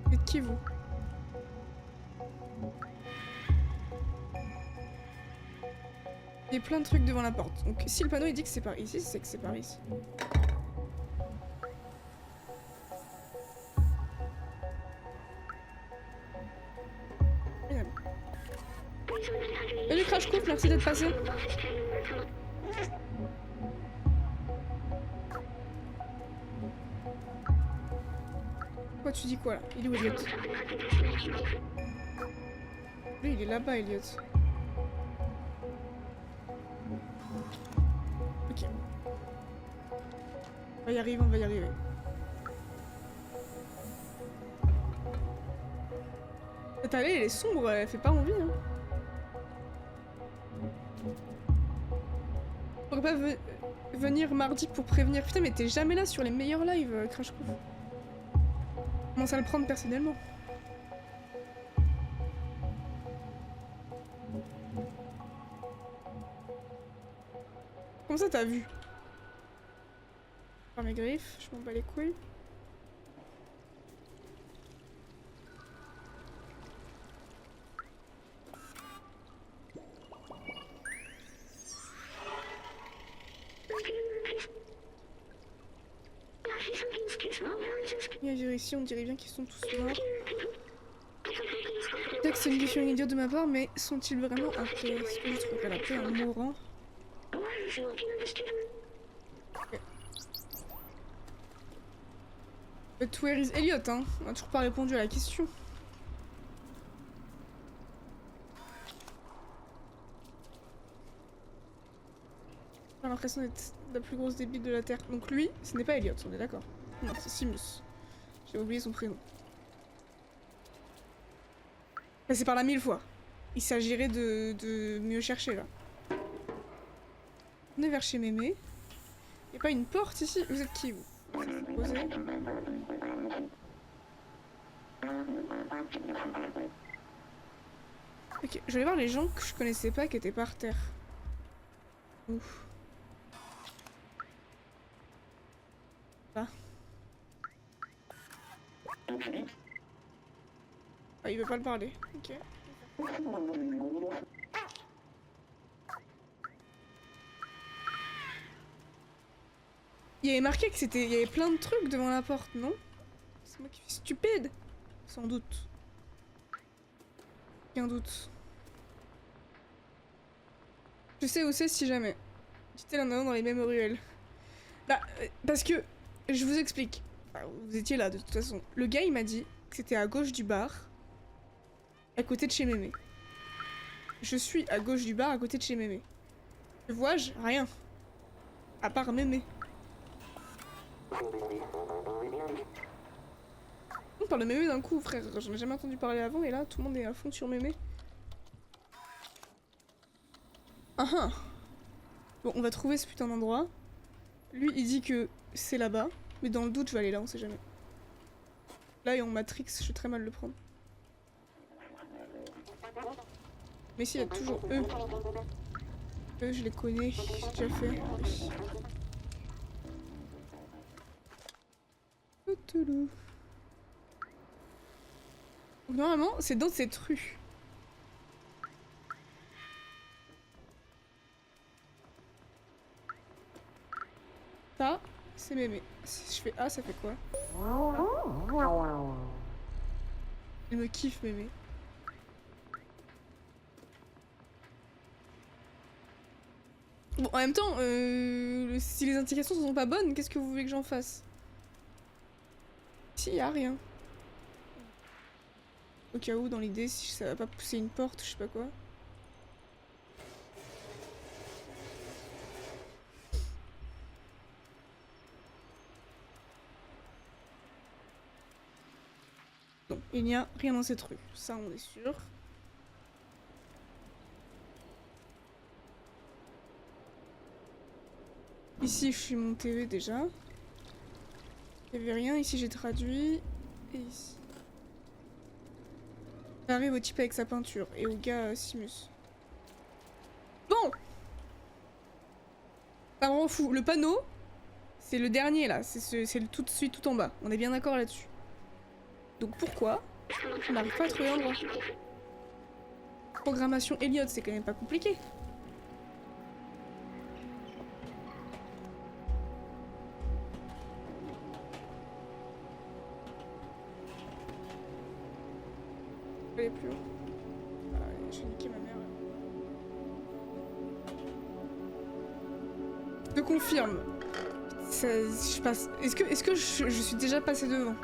Speaker 1: C'est qui vous? Il y a plein de trucs devant la porte. Donc si le panneau il dit que c'est par ici, c'est que c'est par ici. Salut Crash Coop, merci d'être passé. Quoi tu dis quoi là? Il est où Eliott? Lui il est là-bas Eliott. Ok. On va y arriver, on va y arriver. Cette allée elle est sombre, elle fait pas envie hein. On pourrait pas venir mardi pour prévenir. Putain mais t'es jamais là sur les meilleurs lives Crash Coop. Commence à le prendre personnellement. Comment ça t'as vu? Par mes griffes, je m'en bats les couilles. Il y a ici, on dirait bien qu'ils sont tous morts. Peut-être que c'est une question idiote de ma part, mais sont-ils vraiment en paix? Est-ce que je trouverais la paix en mourant? But where is Eliott, hein? On a toujours pas répondu à la question. J'ai l'impression d'être la plus grosse débile de la Terre. Donc lui, ce n'est pas Eliott, on est d'accord. Non, c'est Simus. J'ai oublié son prénom. Passé par là 1000 fois. Il s'agirait de mieux chercher là. On est vers chez Mémé. Y'a pas une porte ici? Vous êtes qui vous? Posez. Ok, je vais voir les gens que je connaissais pas qui étaient par terre. Ouf. Là. Ah, il veut pas le parler. Ok. Il y avait marqué que c'était... Il y avait plein de trucs devant la porte, non? C'est moi qui suis stupide. Sans doute. Aucun doute. Je sais où c'est si jamais. J'étais l'un dans les mêmes ruelles. Bah, parce que... Je vous explique. Enfin, vous étiez là de toute façon. Le gars il m'a dit que c'était à gauche du bar. À côté de chez Mémé. Je suis à gauche du bar à côté de chez Mémé. Que vois-je? Rien. À part Mémé. On parle de Mémé d'un coup, frère. J'en ai jamais entendu parler avant et là, tout le monde est à fond sur Mémé. Ah ah. Bon, on va trouver ce putain d'endroit. Lui, il dit que c'est là-bas. Mais dans le doute, je vais aller là, on sait jamais. Là, et en Matrix, je vais très mal le prendre. Mais si, il y a toujours eux. Eux, je les connais. J'ai déjà fait. Oui. Normalement, c'est dans cette rue. Ça, c'est Mémé. Si je fais A, ça fait quoi? Il me kiffe, Mémé. Bon, en même temps, si les indications ne sont pas bonnes, qu'est-ce que vous voulez que j'en fasse? Ici, y a rien. Au cas où, dans l'idée, si ça va pas pousser une porte, je sais pas quoi. Il n'y a rien dans cette rue, ça on est sûr. Ici je suis montée déjà. Il n'y avait rien, ici j'ai traduit. Et ici. J'arrive au type avec sa peinture et au gars Simus. Bon! Ça me rend fou. Le panneau, c'est le dernier là, c'est le tout de suite tout en bas. On est bien d'accord là-dessus. Donc pourquoi je n'arrive pas à trouver l'endroit? Programmation Elliott, c'est quand même pas compliqué. Je vais aller plus haut. Ah, je vais niquer ma mère. Je te confirme. Ça, je passe. Est-ce que je suis déjà passée devant?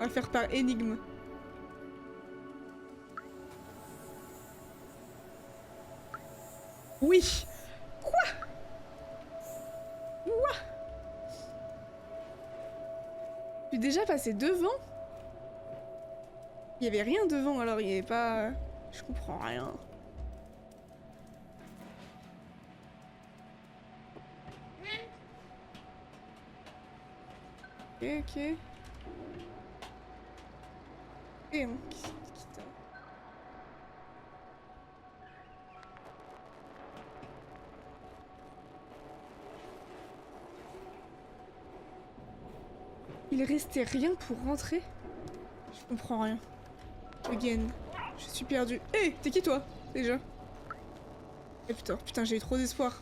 Speaker 1: On va faire par énigme. Oui. Quoi? Je suis déjà passée devant? Il y avait rien devant alors, il y avait pas... Je comprends rien. Ok, ok. Et on quitte. Il restait rien pour rentrer? Je comprends rien. Again. Je suis perdue. Hé, t'es qui toi, déjà? Eh putain, j'ai eu trop d'espoir.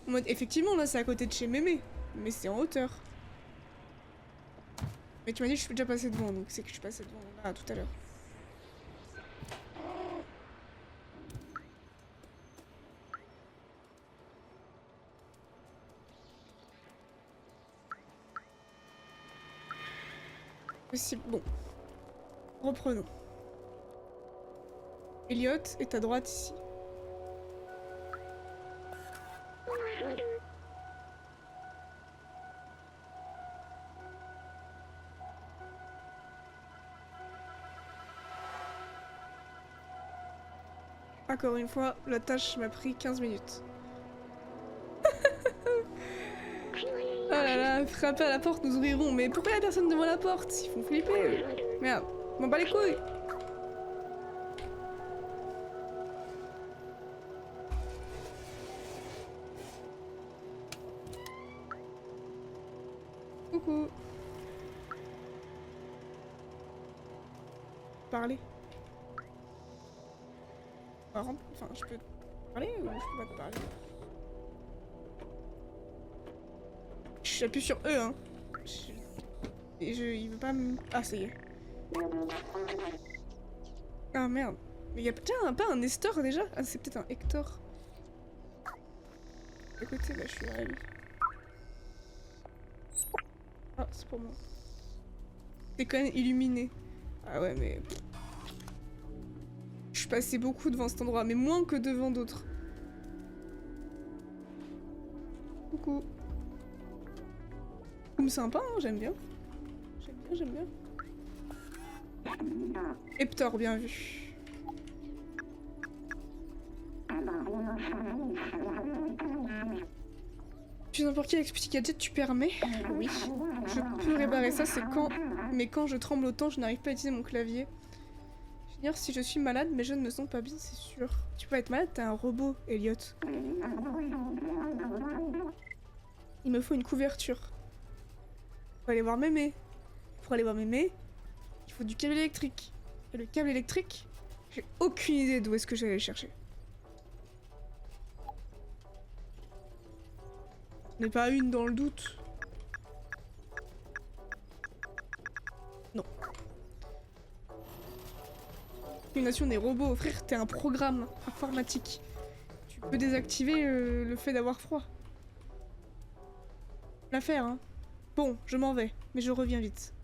Speaker 1: En mode, effectivement, là, c'est à côté de chez Mémé. Mais c'est en hauteur. Mais tu m'as dit que je suis déjà passée devant, donc c'est que je suis passée devant là, tout à l'heure. Possible. Bon. Reprenons. Elliott est à droite ici. Encore une fois, la tâche m'a pris 15 minutes. Oh là là, frapper à la porte, nous ouvrirons. Mais pourquoi la personne devant la porte? Ils font flipper. Merde, m'en bats les couilles. Coucou. Parler. Enfin, je peux te parler ou je peux pas te parler? J'appuie sur E, hein. Il veut pas me... Ah, ça y est. Ah, merde. Mais y'a pas un Nestor, déjà? Ah, c'est peut-être un Hector. À côté, là, je suis à lui. Ah, c'est pour moi. C'est quand même illuminé. Ah ouais, mais... Je suis passée beaucoup devant cet endroit, mais moins que devant d'autres. Coucou. Sympa, hein, j'aime bien. J'aime bien. Hector, bien vu. Tu sais n'importe qui avec ce petit gadget, tu permets? Oui. Je peux réparer ça, c'est quand... Mais quand je tremble autant, je n'arrive pas à utiliser mon clavier. J'ignore si je suis malade, mais je ne me sens pas bien, c'est sûr. Tu peux être malade, t'es un robot, Elliott. Il me faut une couverture. Faut aller voir Mémé. Pour aller voir Mémé, il faut du câble électrique. Et le câble électrique, j'ai aucune idée d'où est-ce que j'allais le chercher. On n'est pas une dans le doute. Non. Illumination des robots, frère, t'es un programme informatique. Tu peux désactiver le fait d'avoir froid. L'affaire, hein. Bon, je m'en vais, mais je reviens vite.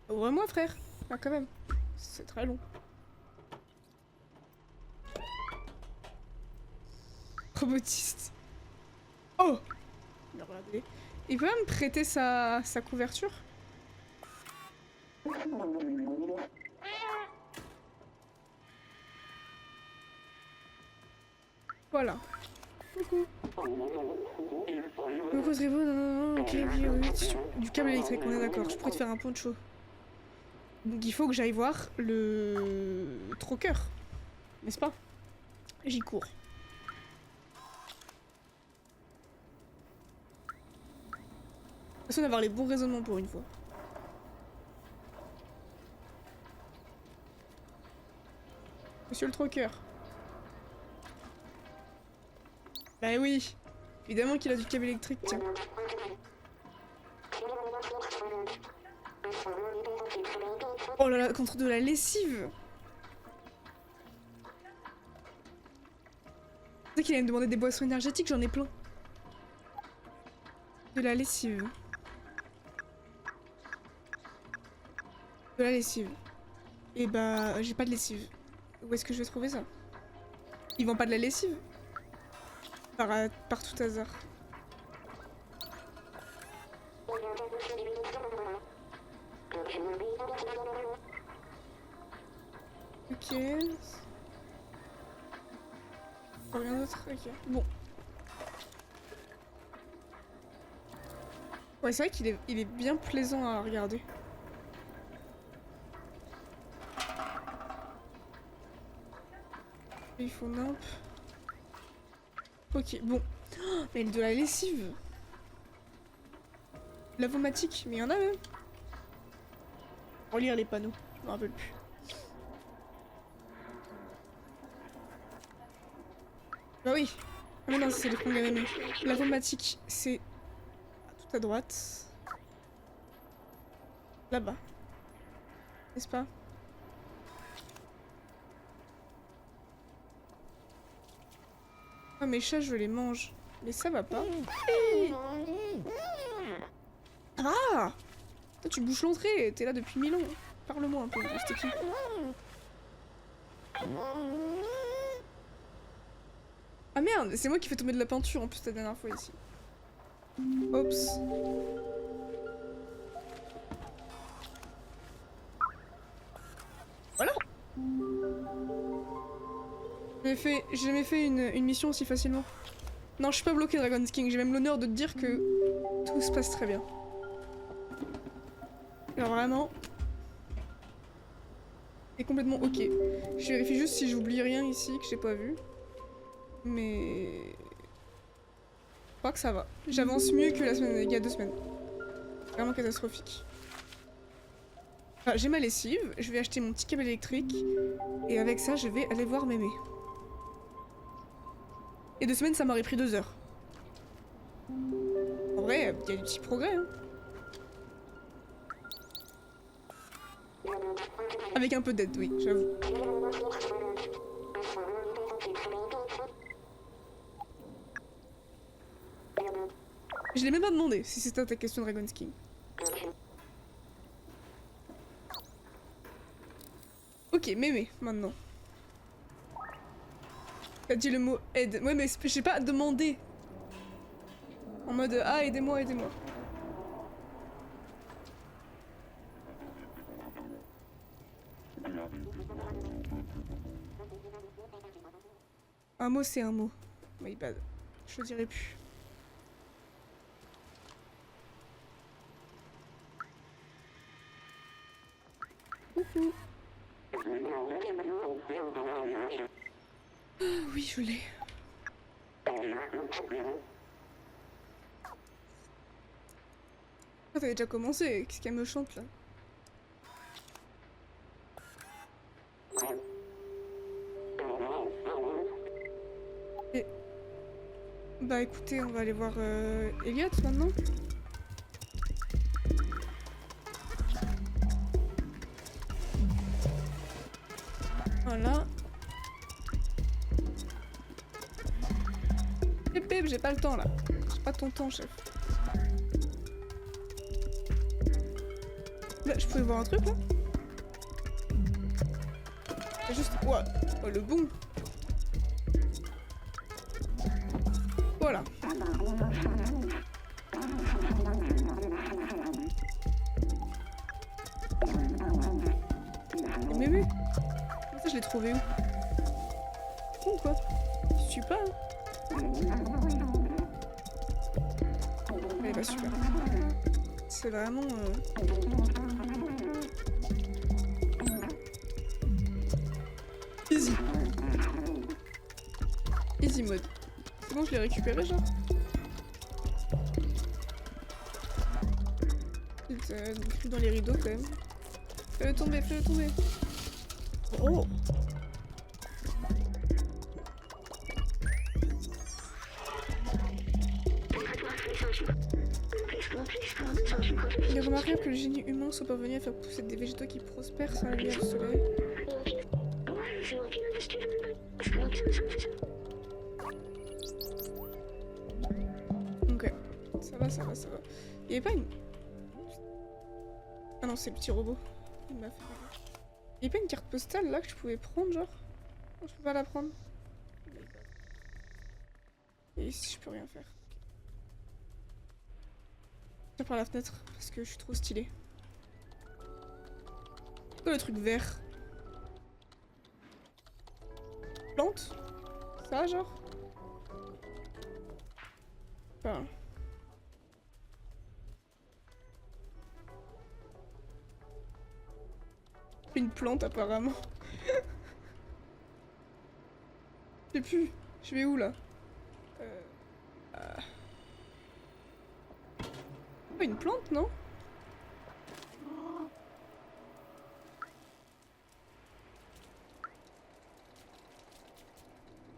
Speaker 1: Ouvre-moi, frère. Ah, quand même. C'est très long. Robotiste. Oh! de regarder. Il peut me prêter sa couverture? Voilà. Coucou. Le causerie beau, non, ok, oui, du câble électrique, on est d'accord. Je pourrais te faire un poncho. Donc il faut que j'aille voir le troqueur, n'est-ce pas? J'y cours. De toute façon, d'avoir les bons raisonnements pour une fois. Monsieur le troqueur. Bah oui, évidemment qu'il a du câble électrique, tiens. Oh là là, contre de la lessive. C'est vrai qu'il allait me demander des boissons énergétiques, j'en ai plein. De la lessive. De la lessive. Et bah, j'ai pas de lessive. Où est-ce que je vais trouver ça? Ils vendent pas de la lessive? Par tout hasard. Ok. Rien d'autre? Ok. Bon. Ouais, c'est vrai qu'il est bien plaisant à regarder. Il faut nimp. Ok, bon. Oh, mais de la lessive. Lavomatique, mais il y en a même. Relire les panneaux, je me rappelle plus. Bah oui. Ah mais non, c'est les programmes. Lavomatique, c'est tout à droite. Là-bas. N'est-ce pas? Ah mes chats, je les mange. Mais ça va pas. Ah! Toi, tu bouches l'entrée, t'es là depuis 1000 ans. Parle-moi un peu, c'était qui? Ah merde, c'est moi qui fais tomber de la peinture en plus la dernière fois ici. Oups. Voilà! J'ai jamais fait une mission aussi facilement. Non, je suis pas bloqué Dragon's King, j'ai même l'honneur de te dire que tout se passe très bien. Alors vraiment... C'est complètement ok. Je vérifie juste si j'oublie rien ici que j'ai pas vu. Mais... Je crois que ça va. J'avance mieux que la semaine, il y a 2 semaines. Vraiment catastrophique. Enfin, j'ai ma lessive, je vais acheter mon petit câble électrique. Et avec ça, je vais aller voir mémé. Et 2 semaines, ça m'aurait pris 2 heures. En vrai, il y a du petit progrès, hein. Avec un peu d'aide, oui, j'avoue. Je l'ai même pas demandé si c'était ta question Dragon's King. Ok, mémé, maintenant. T'as dit le mot aide. Ouais, mais j'ai pas demandé. En mode ah, aidez-moi, aidez-moi. Un mot, c'est un mot. My bad. Je le dirai plus. Coucou. Ah, oui, je l'ai. Ah, t'avais déjà commencé. Qu'est-ce qu'elle me chante là? Et... Bah écoutez, on va aller voir Elliot maintenant. Voilà. Pépé, j'ai pas le temps là. J'ai pas ton temps, chef. Là, je pouvais voir un truc là? Juste... Ouah. Oh, le boom. Voilà. trouvé où? Con quoi? Je suis pas. Elle est pas super. C'est vraiment. Easy. Easy mode. C'est bon, je l'ai récupéré, genre. Dans les rideaux quand même. Fais-le tomber, fais-le tomber. Oh! Il est remarquable que le génie humain soit parvenu à faire pousser des végétaux qui prospèrent sans la lumière du soleil. Ok, ça va, ça va, ça va. Il y avait pas une... Ah non, c'est le petit robot. Il m'a fait... Il y avait pas une carte postale là que je pouvais prendre, genre? Non, je peux pas la prendre. Et ici, je peux rien faire. Je tire par la fenêtre parce que je suis trop stylée. C'est quoi le truc vert? Plante? Ça, genre? Enfin... Une plante apparemment. Je sais plus. Je vais où là? Oh, une plante, non?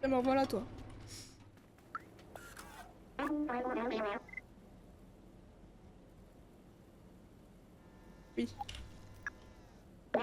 Speaker 1: Ah, me revoilà toi. Oui. Ok.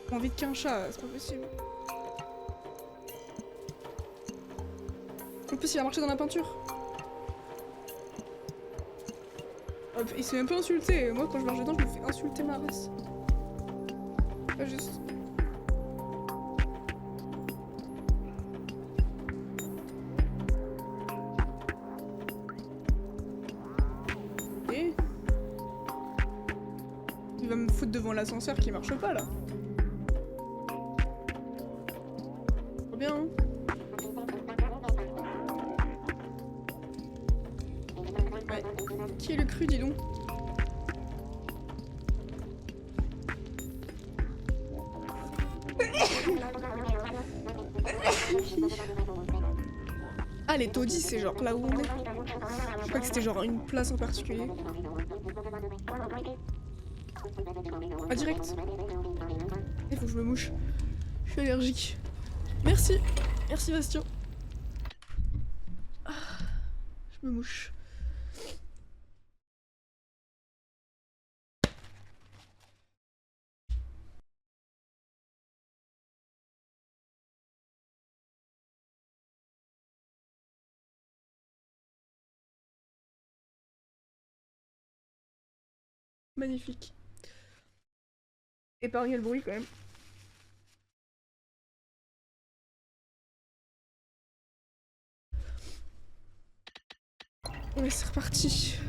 Speaker 1: J'ai envie qu'un chat, c'est pas possible. En plus, il a marché dans la peinture. Hop, il s'est même pas insulté. Moi, quand je marche dedans, je me fais insulter ma race. Pas juste. Et... il va me foutre devant l'ascenseur qui marche pas, là. Trop bien, hein. Ouais. Qui est le cru, dis donc? Ah, les taudis, c'est genre là où on est. Je crois que c'était genre une place en particulier. Ah, direct. Il faut que je me mouche. Je suis allergique. Merci. Merci, Bastien. Ah, je me mouche. Magnifique. Épargnez le bruit quand même. Ouais, c'est reparti.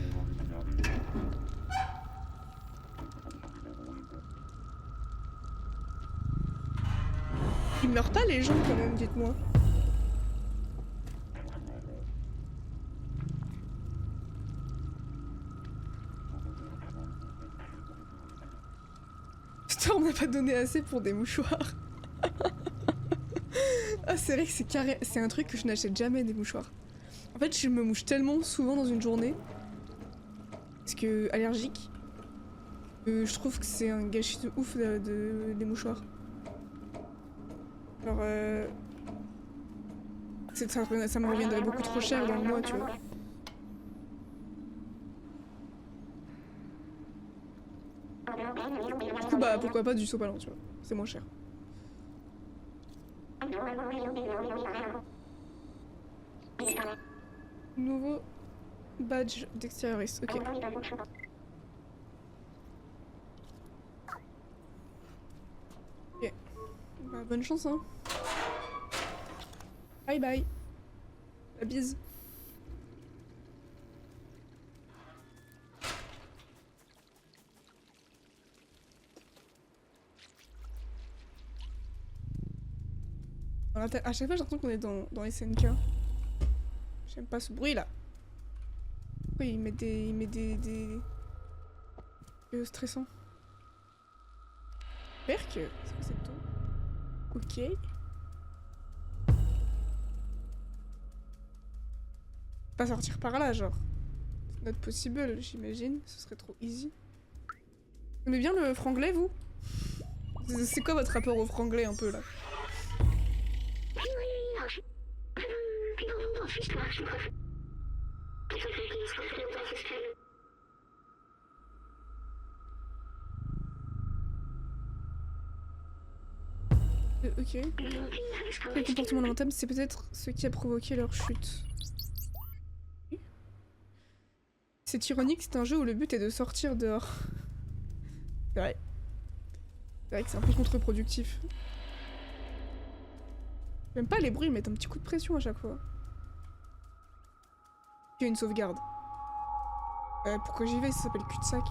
Speaker 1: Ils meurent pas les gens quand même, dites-moi. Putain, on m'a pas donné assez pour des mouchoirs. Ah, c'est vrai que c'est carré. C'est un truc que je n'achète jamais, des mouchoirs. En fait, je me mouche tellement souvent dans une journée. Parce que allergique. Je trouve que c'est un gâchis de ouf des mouchoirs. Genre ça me reviendrait beaucoup trop cher dans le mois, tu vois. Du coup, bah pourquoi pas du sopalin, tu vois. C'est moins cher. Nouveau badge d'extérioriste, ok. Ok. Bah, bonne chance, hein. Bye bye. La bise. À chaque fois, j'ai l'impression qu'on est dans les SNK. J'aime pas ce bruit là. Pourquoi il met des... stressants. Perk? C'est quoi cette tour? Ok. Pas sortir par là, genre. C'est not possible, j'imagine. Ce serait trop easy. Vous aimez bien le franglais, vous? C'est quoi votre rapport au franglais, un peu, là? Ok. Le comportement lamentable, c'est peut-être ce qui a provoqué leur chute. C'est ironique, c'est un jeu où le but est de sortir dehors. C'est vrai. C'est vrai que c'est un peu contre-productif. J'aime pas les bruits, ils mettent un petit coup de pression à chaque fois. Il y a une sauvegarde. Pourquoi j'y vais? Ça s'appelle cul-de-sac.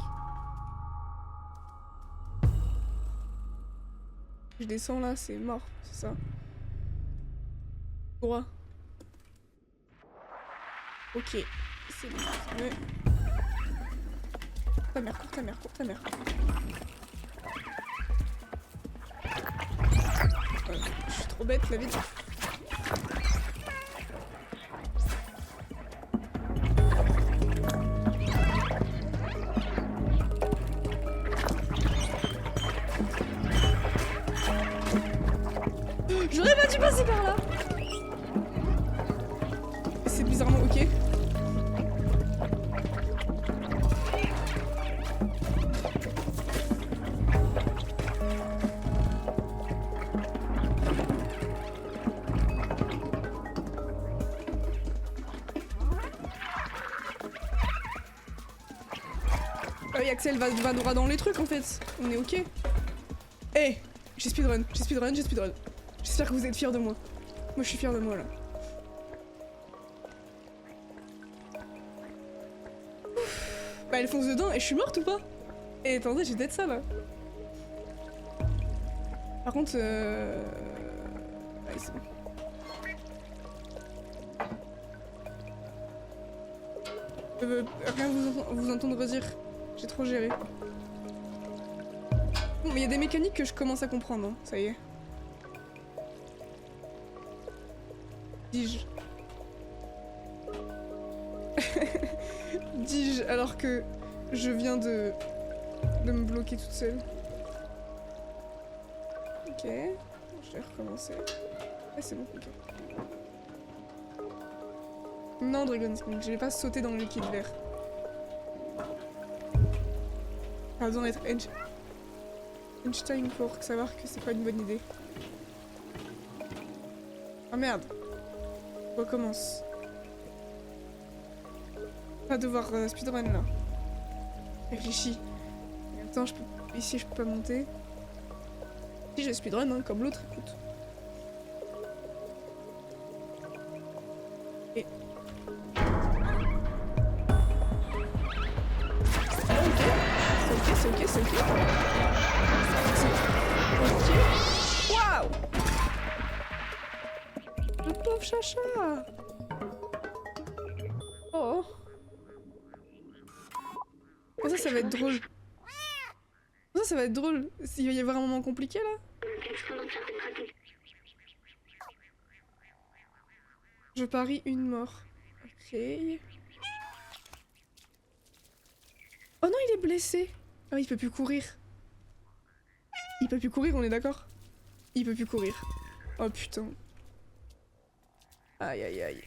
Speaker 1: Je descends là, c'est mort, c'est ça. Droit. Ok. C'est bon. Ouais. Ta mère, cours ta mère, cours ta mère. Je suis trop bête, la vie. J'aurais pas dû passer par là. C'est bizarrement ok. Ah oui, Axel va droit dans les trucs en fait. On est ok. Eh, hey, j'ai speedrun. J'espère que vous êtes fiers de moi. Moi je suis fière de moi là. Bah elle fonce dedans et je suis morte ou pas? Et attendez, j'ai d'être ça là. Par contre allez, c'est bon. Je veux rien vous entendre redire. J'ai trop géré. Bon, mais il y a des mécaniques que je commence à comprendre, hein. Ça y est. Dis-je. Dis-je alors que je viens de me bloquer toute seule. Ok. Je vais recommencer. Ah, c'est bon, ok. Non, Dragon's King, je vais pas sauter dans le liquide vert. Pas besoin d'être Einstein pour savoir que c'est pas une bonne idée. Ah merde. On recommence. Pas devoir speedrun là. Réfléchis. Attends, je peux... Ici je peux pas monter. Si je speedrun hein, comme l'autre, écoute. Et... C'est ok. C'est ok. Waouh! Le pauvre chacha! Oh! Oh, ça va être drôle. Ça va être drôle. S'il va y avoir un moment compliqué là. Je parie une mort. Ok. Oh non, il est blessé. Oh, il peut plus courir. Il peut plus courir, on est d'accord? Il peut plus courir. Oh putain. Aïe aïe aïe.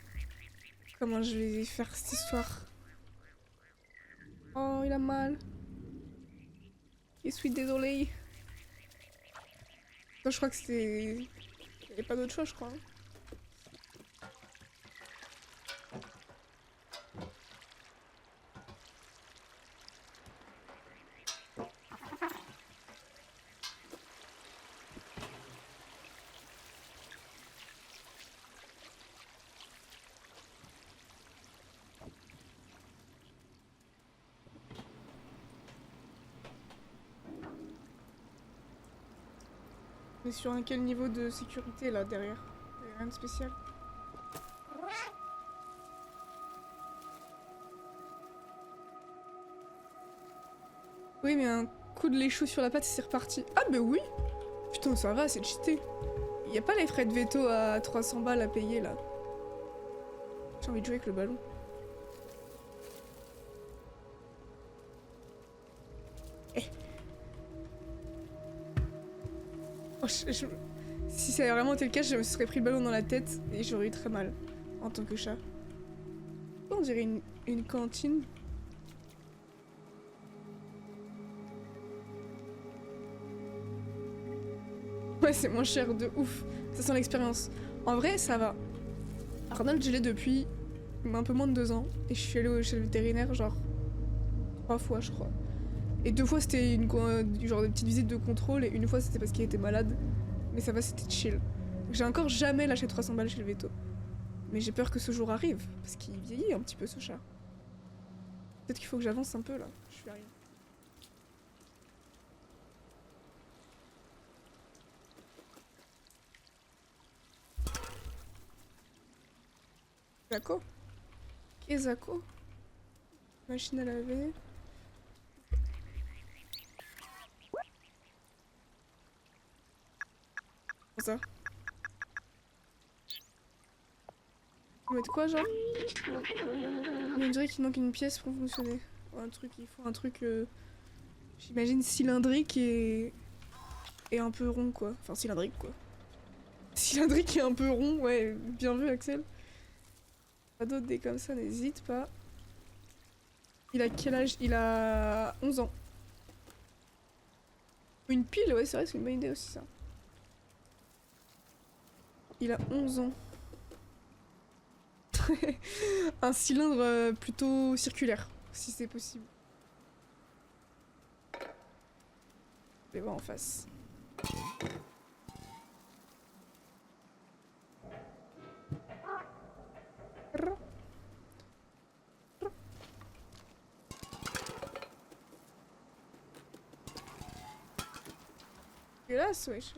Speaker 1: Comment je vais faire cette histoire? Oh, il a mal. Je suis désolée. Moi, je crois que c'était... Il n'y avait pas d'autre choix, je crois. Hein. On est sur un quel niveau de sécurité là derrière? Il y a rien de spécial. Oui mais un coup de l'échou sur la patte c'est reparti. Ah bah oui. Putain ça va, c'est cheaté. Y a pas les frais de veto à 300 balles à payer là. J'ai envie de jouer avec le ballon. Eh. Oh, si ça avait vraiment été le cas, je me serais pris le ballon dans la tête et j'aurais eu très mal en tant que chat. On dirait une cantine. Ouais, c'est moins cher de ouf. Ça sent l'expérience. En vrai, ça va. Arnold, je l'ai depuis un peu moins de 2 ans. Et je suis allée chez le vétérinaire, genre 3 fois, je crois. Et 2 fois, c'était genre des petites visites de contrôle. Et 1 fois, c'était parce qu'il était malade. Mais ça va, c'était chill. J'ai encore jamais lâché 300 balles chez le veto. Mais j'ai peur que ce jour arrive. Parce qu'il vieillit un petit peu, ce chat. Peut-être qu'il faut que j'avance un peu, là. Je suis arrivée. Zako? Qui est Zako? Machine à laver. Ça. Faut mettre quoi, genre? On dirait qu'il manque une pièce pour fonctionner. Un truc, il faut un truc, j'imagine cylindrique et un peu rond, quoi. Enfin, cylindrique, quoi. Cylindrique et un peu rond, ouais. Bien vu, Axel. Pas d'autres dés comme ça, n'hésite pas. Il a quel âge? Il a 11 ans. Une pile, ouais, c'est vrai, c'est une bonne idée aussi, ça. Il a 11 ans. Un cylindre plutôt circulaire, si c'est possible. Je vais voir en face. Dégueulasse, wesh.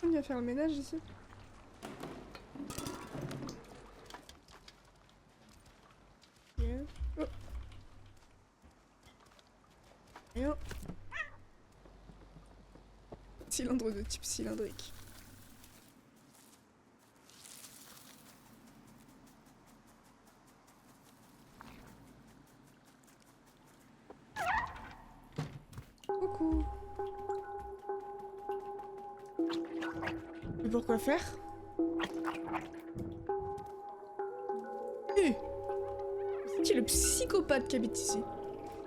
Speaker 1: On vient faire le ménage ici. Rien. Oh. Rien. Cylindre de type cylindrique. Coucou. Mais pourquoi faire? C'est qui le psychopathe qui habite ici?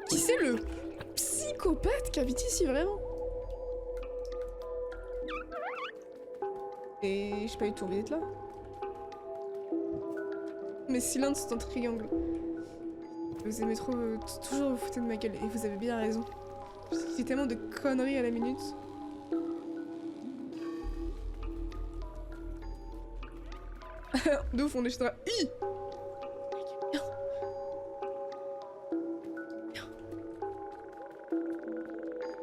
Speaker 1: Qui c'est le psychopathe qui habite ici, vraiment? Et j'ai pas eu tout envie d'être là. Mes cylindres sont un triangle. Vous aimez trop toujours vous foutez de ma gueule et vous avez bien raison. C'est tellement de conneries à la minute. De ouf, on est chez toi. Hi.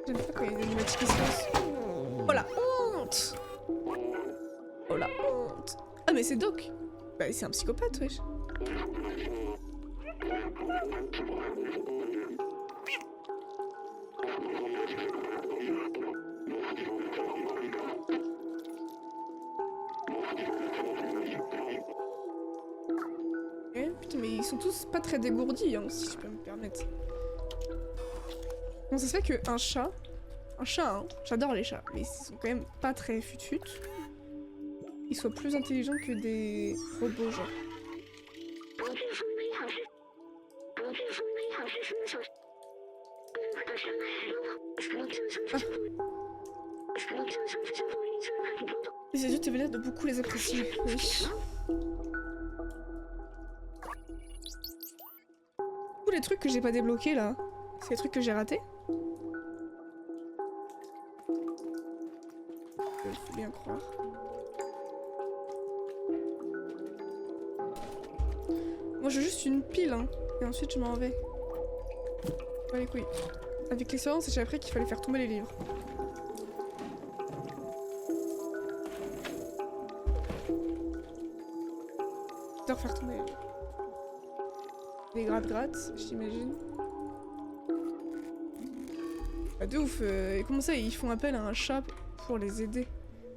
Speaker 1: J'aime pas quand il y a des animatiques qui se passent. Oh la honte! Oh la honte! Ah mais c'est Doc! Bah c'est un psychopathe, wesh. Putain mais ils sont tous pas très dégourdis, hein, si je peux me permettre. Comment ça se fait qu'un chat, hein, j'adore les chats, mais ils sont quand même pas très fut-fut. ils soient plus intelligents que des robots, genre. Ah. Les adultes avaient l'air de beaucoup les apprécier, oui. Tous les trucs que j'ai pas débloqués là, c'est les trucs que j'ai ratés. Faut bien croire. Moi j'ai juste une pile hein, et ensuite je m'en vais. Pas les couilles. Avec l'expérience j'ai appris qu'il fallait faire tomber les livres. J'adore faire tomber les livres. Des gratte-gratte, j'imagine. Bah de ouf, et comment ça ils font appel à un chat pour les aider?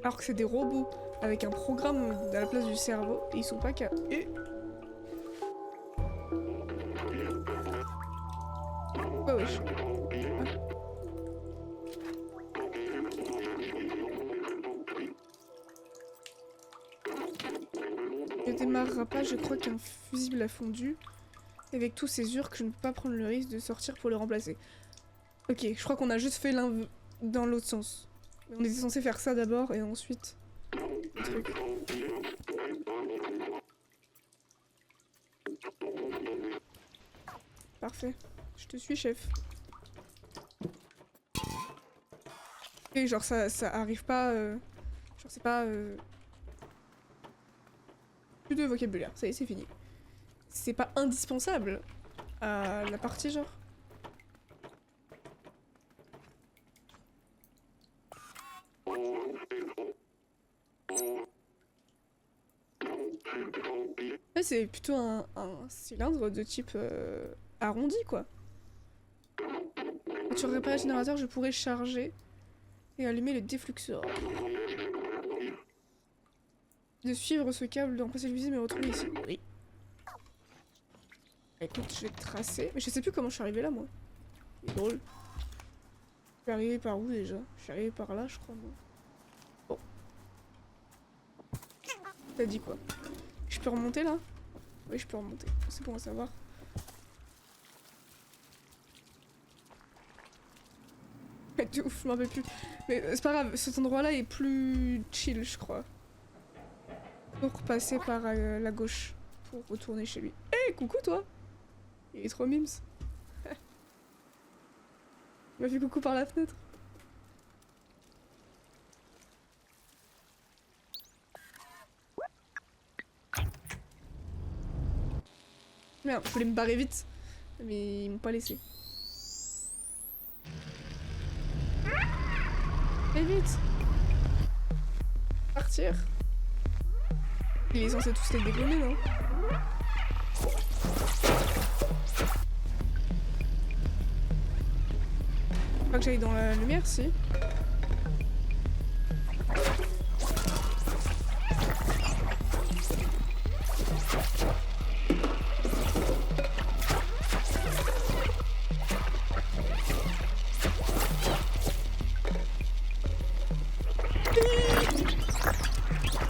Speaker 1: Alors que c'est des robots avec un programme à la place du cerveau et ils sont pas qu'à... Ouais wesh. Ne démarrera pas, je crois qu'un fusible a fondu. Avec tous ces urks, je ne peux pas prendre le risque de sortir pour le remplacer. Ok, je crois qu'on a juste fait l'un dans l'autre sens. On était censé faire ça d'abord et ensuite... le truc. Parfait. Je te suis, chef. Et genre ça arrive pas... Genre c'est pas... Plus de vocabulaire, ça y est, c'est fini. C'est pas indispensable à la partie, genre. Là, c'est plutôt un cylindre de type arrondi, quoi. Quand tu répares le générateur, je pourrais charger et allumer le défluxeur. De suivre ce câble, de remplacer le fusible et retrouver ici. Oui. Écoute, je vais tracer. Mais je sais plus comment je suis arrivée là, moi. C'est drôle. Je suis arrivée par où déjà? Je suis arrivée par là, je crois, moi. Bon. T'as dit quoi? Je peux remonter là? Oui, je peux remonter. C'est bon à savoir. Mais de ouf, je m'en rappelle plus. Mais c'est pas grave, cet endroit-là est plus chill, je crois. Pour passer par la gauche. Pour retourner chez lui. Hé, coucou toi! Il est trop mimes. Il m'a fait coucou par la fenêtre. Merde, je voulais me barrer vite. Mais ils m'ont pas laissé. Allez vite! Partir! Il est censé tous les dégommer, non? Pas que j'aille dans la lumière, si.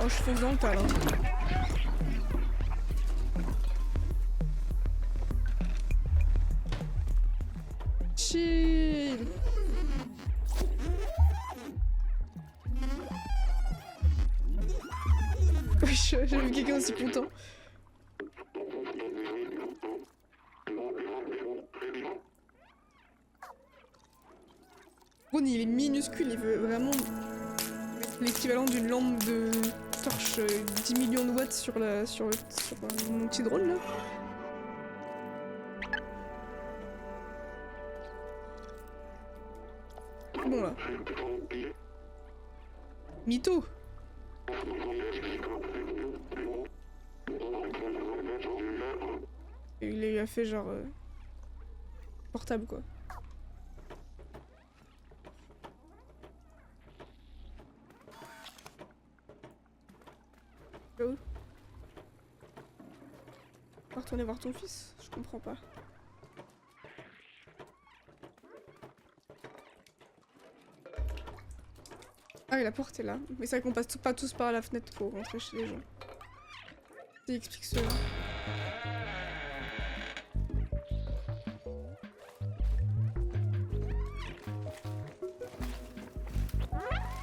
Speaker 1: Oh, je fonce dans le tas, là. Chill. Oui, j'ai vu quelqu'un aussi content. Ron, il est minuscule, il veut vraiment l'équivalent d'une lampe de torche 10 millions de watts sur mon petit drone là. Bon là. Mytho. Et il lui a fait genre portable quoi. Oh. Va retourner voir ton fils, je comprends pas. Ah oui, la porte est là. Mais c'est vrai qu'on passe pas tous par la fenêtre pour rentrer chez les gens. Ça explique cela.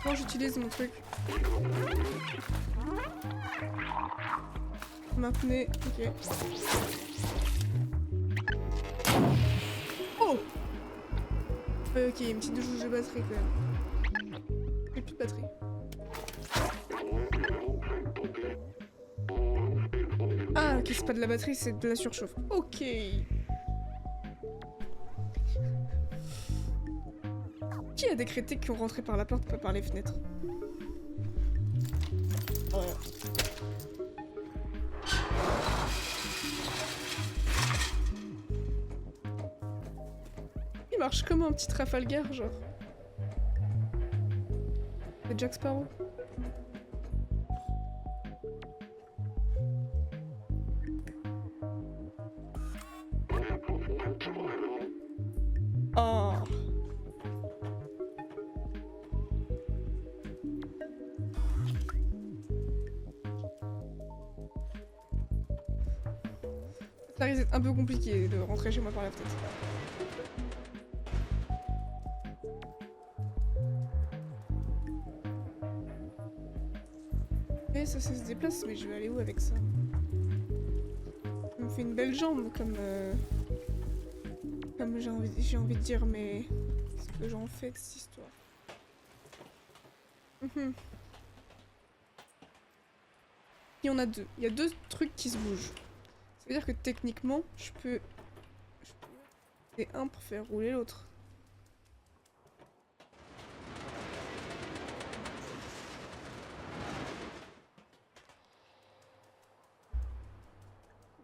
Speaker 1: Quand j'utilise mon truc. Maintenez, ok. Oh! Ok, une petite jauge de batterie quand même. Et plus de batterie. Ah, ok, c'est pas de la batterie, c'est de la surchauffe. Ok. Qui a décrété qu'on rentrait par la porte, pas par les fenêtres? Il marche comme un petit Trafalgar, genre. C'est Jack Sparrow. Oh. Ça risque d'être un peu compliqué de rentrer chez moi par la fenêtre. Et ça se déplace, mais je vais aller où avec ça? Ça me fait une belle jambe comme j'ai envie de dire, mais qu'est-ce que j'en fais de cette histoire? Il y en a deux. Il y a deux trucs qui se bougent. Ça veut dire que techniquement, je peux... Et un pour faire rouler l'autre.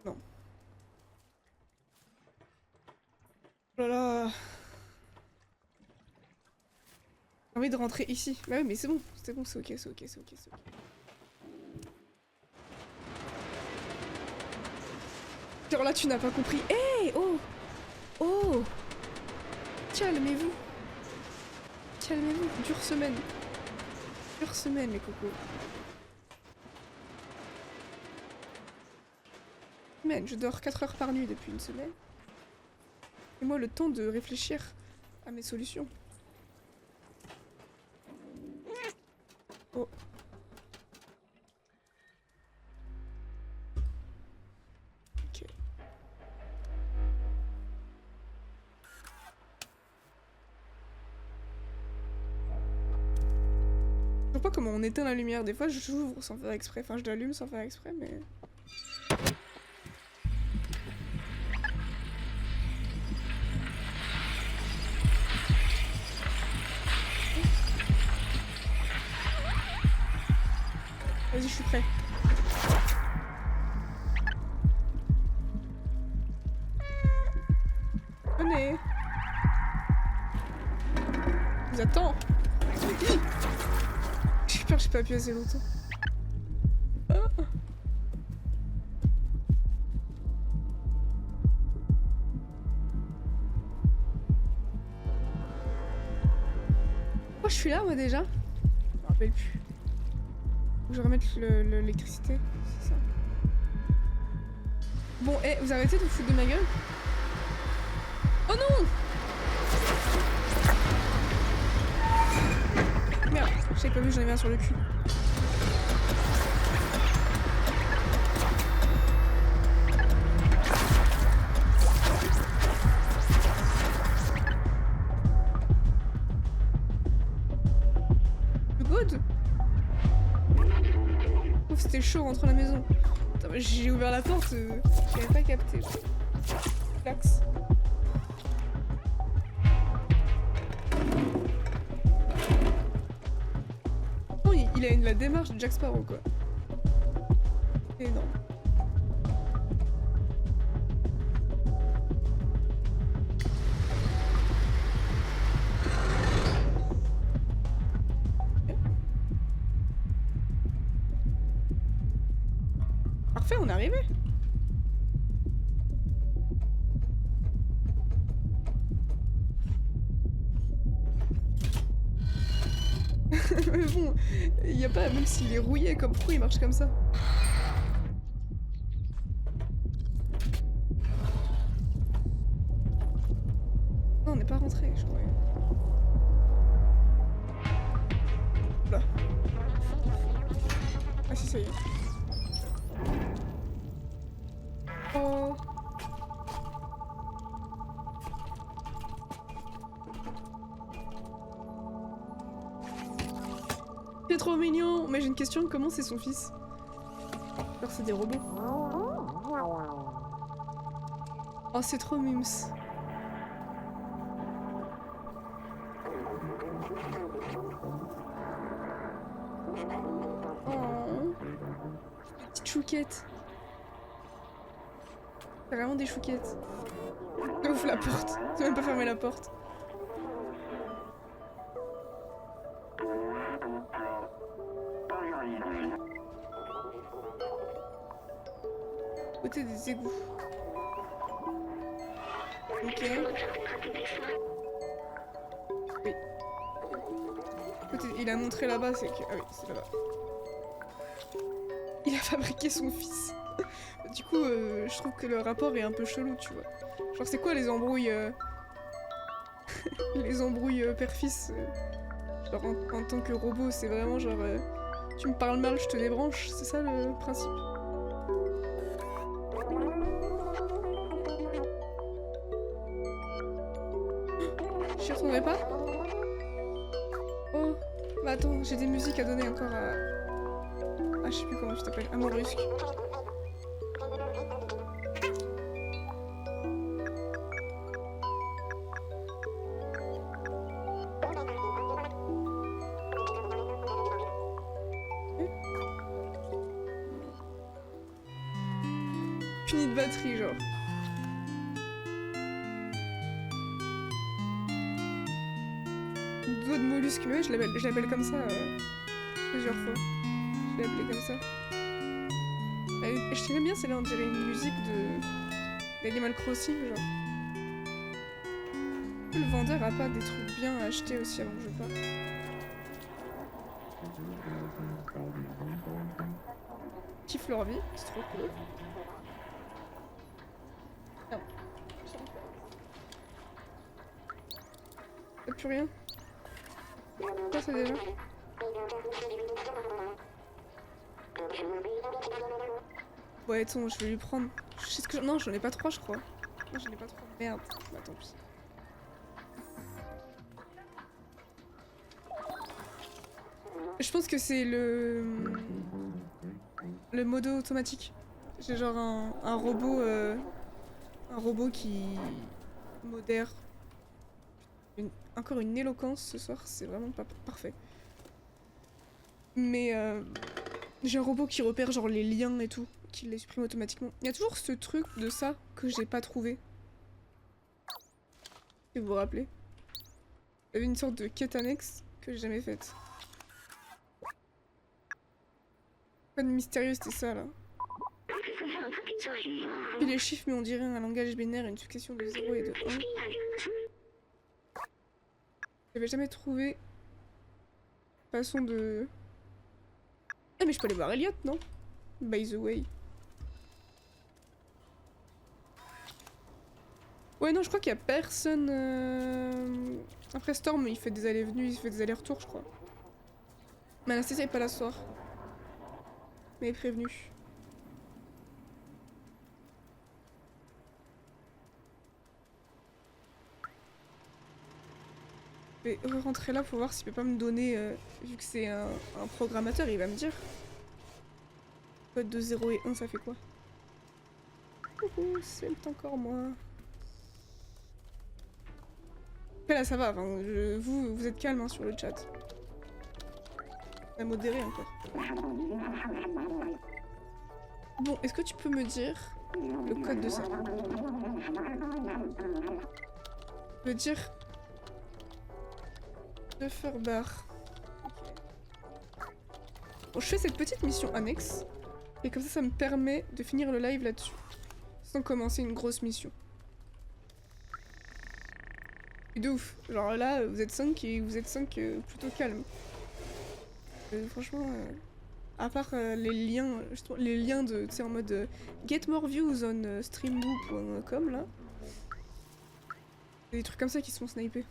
Speaker 1: Non. Oh là là. J'ai envie de rentrer ici. Bah oui, mais c'est bon, c'est bon, c'est ok, c'est ok, c'est ok, c'est ok. Genre là, tu n'as pas compris. Hé, oh, oh. Calmez-vous. Calmez-vous. Dure semaine. Dure semaine, les cocos. Man, je dors 4 heures par nuit depuis une semaine. Et moi, le temps de réfléchir à mes solutions. Oh. Ok. Je sais pas comment on éteint la lumière. Des fois, j'ouvre sans faire exprès. Enfin, je l'allume sans faire exprès, mais... Vas-y, je suis prêt. Venez. Je vous attends. J'ai peur, j'ai pas appuyé assez longtemps. Ah. Oh, je suis là, moi, déjà? Je me rappelle plus. Faut que je remette l'électricité, c'est ça. Bon, hé, vous arrêtez de vous foutre de ma gueule? Oh non! Merde, j'avais pas vu, j'en avais un sur le cul. Good? Ouf, c'était chaud rentre à la maison. J'ai ouvert la porte, j'avais pas capté. Flax. Non, il a la démarche de Jack Sparrow, quoi. Énorme. Parfait, on est arrivé. Mais bon, y a pas, même s'il est rouillé, comme pourquoi il marche comme ça? Non, on n'est pas rentré, je crois. Là. Ah si, ça y est. Oh. C'est trop mignon. Mais j'ai une question, comment c'est son fils? Alors c'est des robots. Oh, c'est trop mimes. Oh. Petite chouquette. C'est vraiment des chouquettes. Ouvre la porte. Tu même pas fermer la porte. Côté des égouts. Ok. Oui. Côté, il a montré là-bas, c'est que... Ah oui, c'est là-bas. Il a fabriqué son fils. Du coup, je trouve que le rapport est un peu chelou, tu vois. Genre, c'est quoi les embrouilles... les embrouilles père-fils genre en tant que robot, c'est vraiment genre... tu me parles mal, je te débranche, c'est ça le principe? J'y retournerai pas? Oh, bah attends, j'ai des musiques à donner encore à... Ah, je sais plus comment tu t'appelles, à Mollusque. Fini de batterie, genre. Doigt de mollusque, mais ouais, je l'appelle comme ça plusieurs fois. Je l'ai appelé comme ça. Et je dirais bien, celle-là, on dirait une musique de d'Animal Crossing, genre. Le vendeur a pas des trucs bien à acheter aussi avant que je parte. Kiffe leur vie, c'est trop cool. Non. Y'a plus rien. Quoi ça déjà? Ouais, attends, je vais lui prendre. Je sais ce que... Non, j'en ai pas trois, je crois. Non, j'en ai pas trois. Merde. Bah, tant pis. Je pense que c'est le modo automatique. J'ai genre un robot... un robot qui modère. Encore une éloquence ce soir, c'est vraiment pas parfait. Mais j'ai un robot qui repère genre les liens et tout, qui les supprime automatiquement. Il y a toujours ce truc de ça que j'ai pas trouvé. Et vous vous rappelez? Il y avait une sorte de quête annexe que j'ai jamais faite. Quoi de mystérieux c'était ça là? Et les chiffres mais on dirait un langage binaire, une succession de 0 et de 1. J'avais jamais trouvé façon de... Ah mais je peux aller voir Elliot, non? By the way. Ouais non, je crois qu'il y a personne... Après Storm, il fait des allées-venues, il fait des allers-retours, je crois. Mais Anastasia est pas là ce soir. Mais elle est prévenue. Je vais rentrer là pour voir s'il peut pas me donner, vu que c'est un programmateur, il va me dire. Code de 0 et 1, ça fait quoi? Coucou, c'est encore moi. Après là ça va, enfin, vous êtes calme hein, sur le chat. On a modéré encore. Bon, est-ce que tu peux me dire le code de ça? Je veux dire... Dufferbar. Okay. Bon, je fais cette petite mission annexe. Et comme ça me permet de finir le live là-dessus. Sans commencer une grosse mission. Et de ouf. Genre là, vous êtes 5 et vous êtes 5 plutôt calme. Franchement, à part les liens, les liens de, tu sais, en mode get more views on streamboo.com là. Des trucs comme ça qui se font sniper.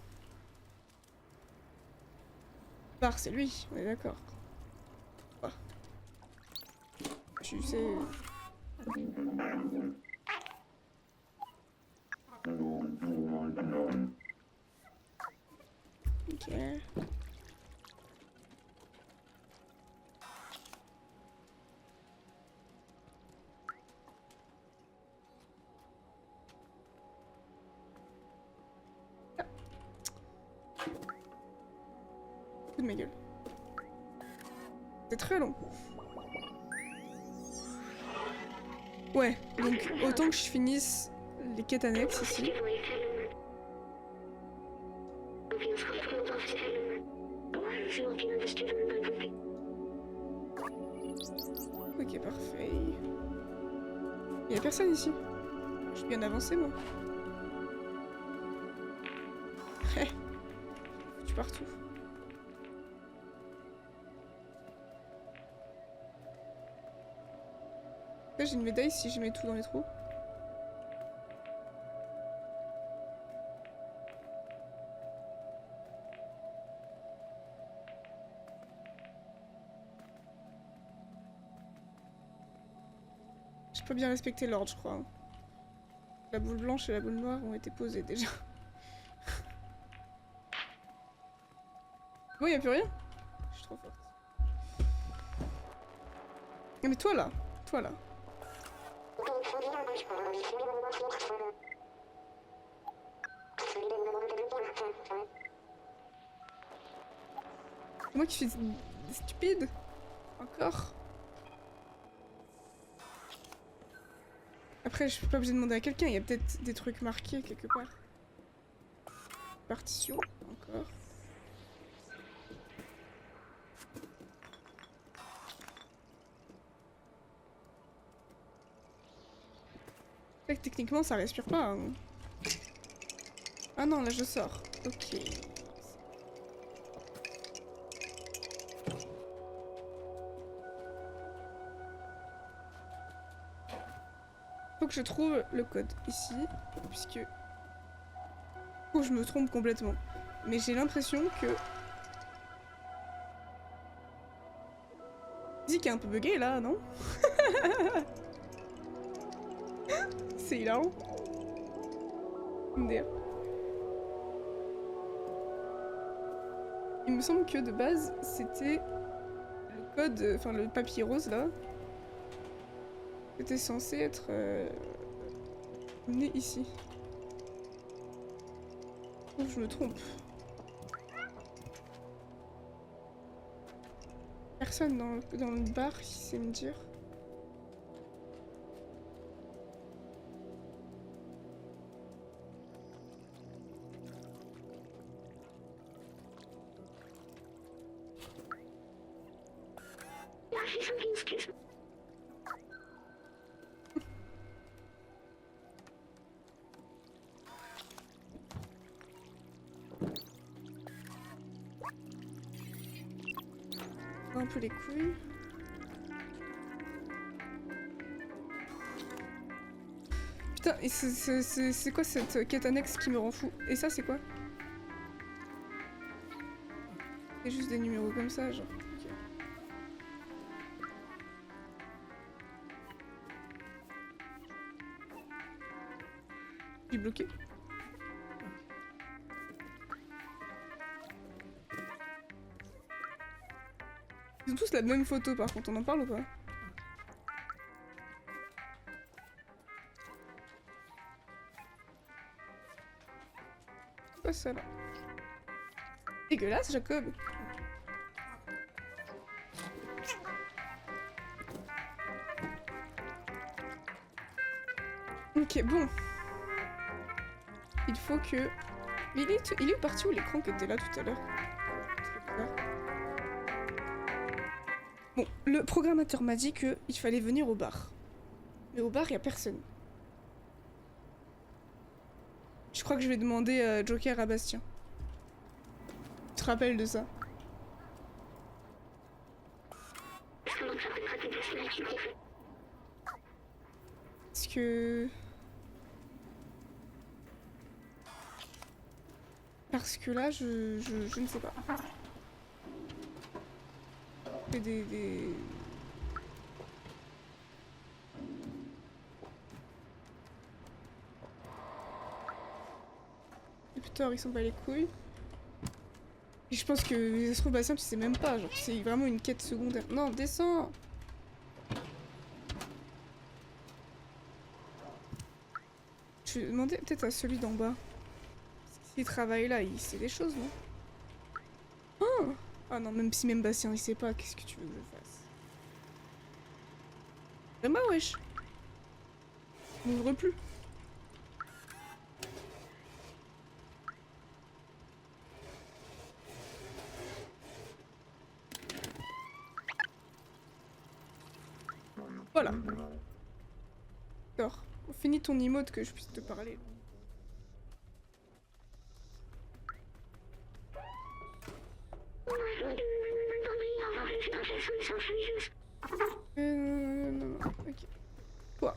Speaker 1: Par c'est lui, on est d'accord. Ah. Tu sais. Ok. De ma gueule. C'est très long. Ouais, donc autant que je finisse les quêtes annexes ici. Ok, parfait. Y'a personne ici. Je suis bien avancé moi. Ouais. Tu partout. Là j'ai une médaille si je mets tout dans les trous. J'ai pas bien respecté l'ordre je crois. Hein. La boule blanche et la boule noire ont été posées déjà. Bon y'a plus rien. Je suis trop forte. Mais toi là. Toi là. C'est moi qui suis stupide. Encore. Après, je suis pas obligée de demander à quelqu'un, il y a peut-être des trucs marqués quelque part. Partition, encore. C'est vrai que techniquement ça respire pas. Hein. Ah non, là je sors. Ok. Faut que je trouve le code ici, puisque... Oh, je me trompe complètement. Mais j'ai l'impression que... La musique est un peu buggée là, non? C'est hilarant. MDR. Il me semble que de base, c'était le code, enfin le papier rose là, était censé être né ici. Oh, je me trompe. Personne dans le bar qui sait me dire. Un peu les couilles. Putain, et c'est quoi cette quête annexe qui me rend fou? Et ça, c'est quoi? C'est juste des numéros comme ça, genre. Okay. Je suis bloqué. Ils ont tous la même photo par contre, on en parle ou pas? C'est quoi ça là? Dégueulasse Jacob! Ok bon. Il faut que... Mais il est parti où l'écran qui était là tout à l'heure? Bon, le programmateur m'a dit qu'il fallait venir au bar. Mais au bar, il n'y a personne. Je crois que je vais demander Joker à Bastien. Tu te rappelles de ça? Est-ce que... Parce que là, je ne sais pas. Des... Et putain, ils sont pas les couilles. Et je pense que les astrobassiens, tu sais même pas, genre c'est vraiment une quête secondaire. Non, descends! Je vais demander peut-être à celui d'en bas. S'il travaille là, il sait des choses, non? Oh! Ah non, même si même Bastien il sait pas, qu'est-ce que tu veux que je fasse? Vraiment, wesh! On n'ouvre plus. Voilà. D'accord. Finis ton emote que je puisse te parler. Non, ok. Toi.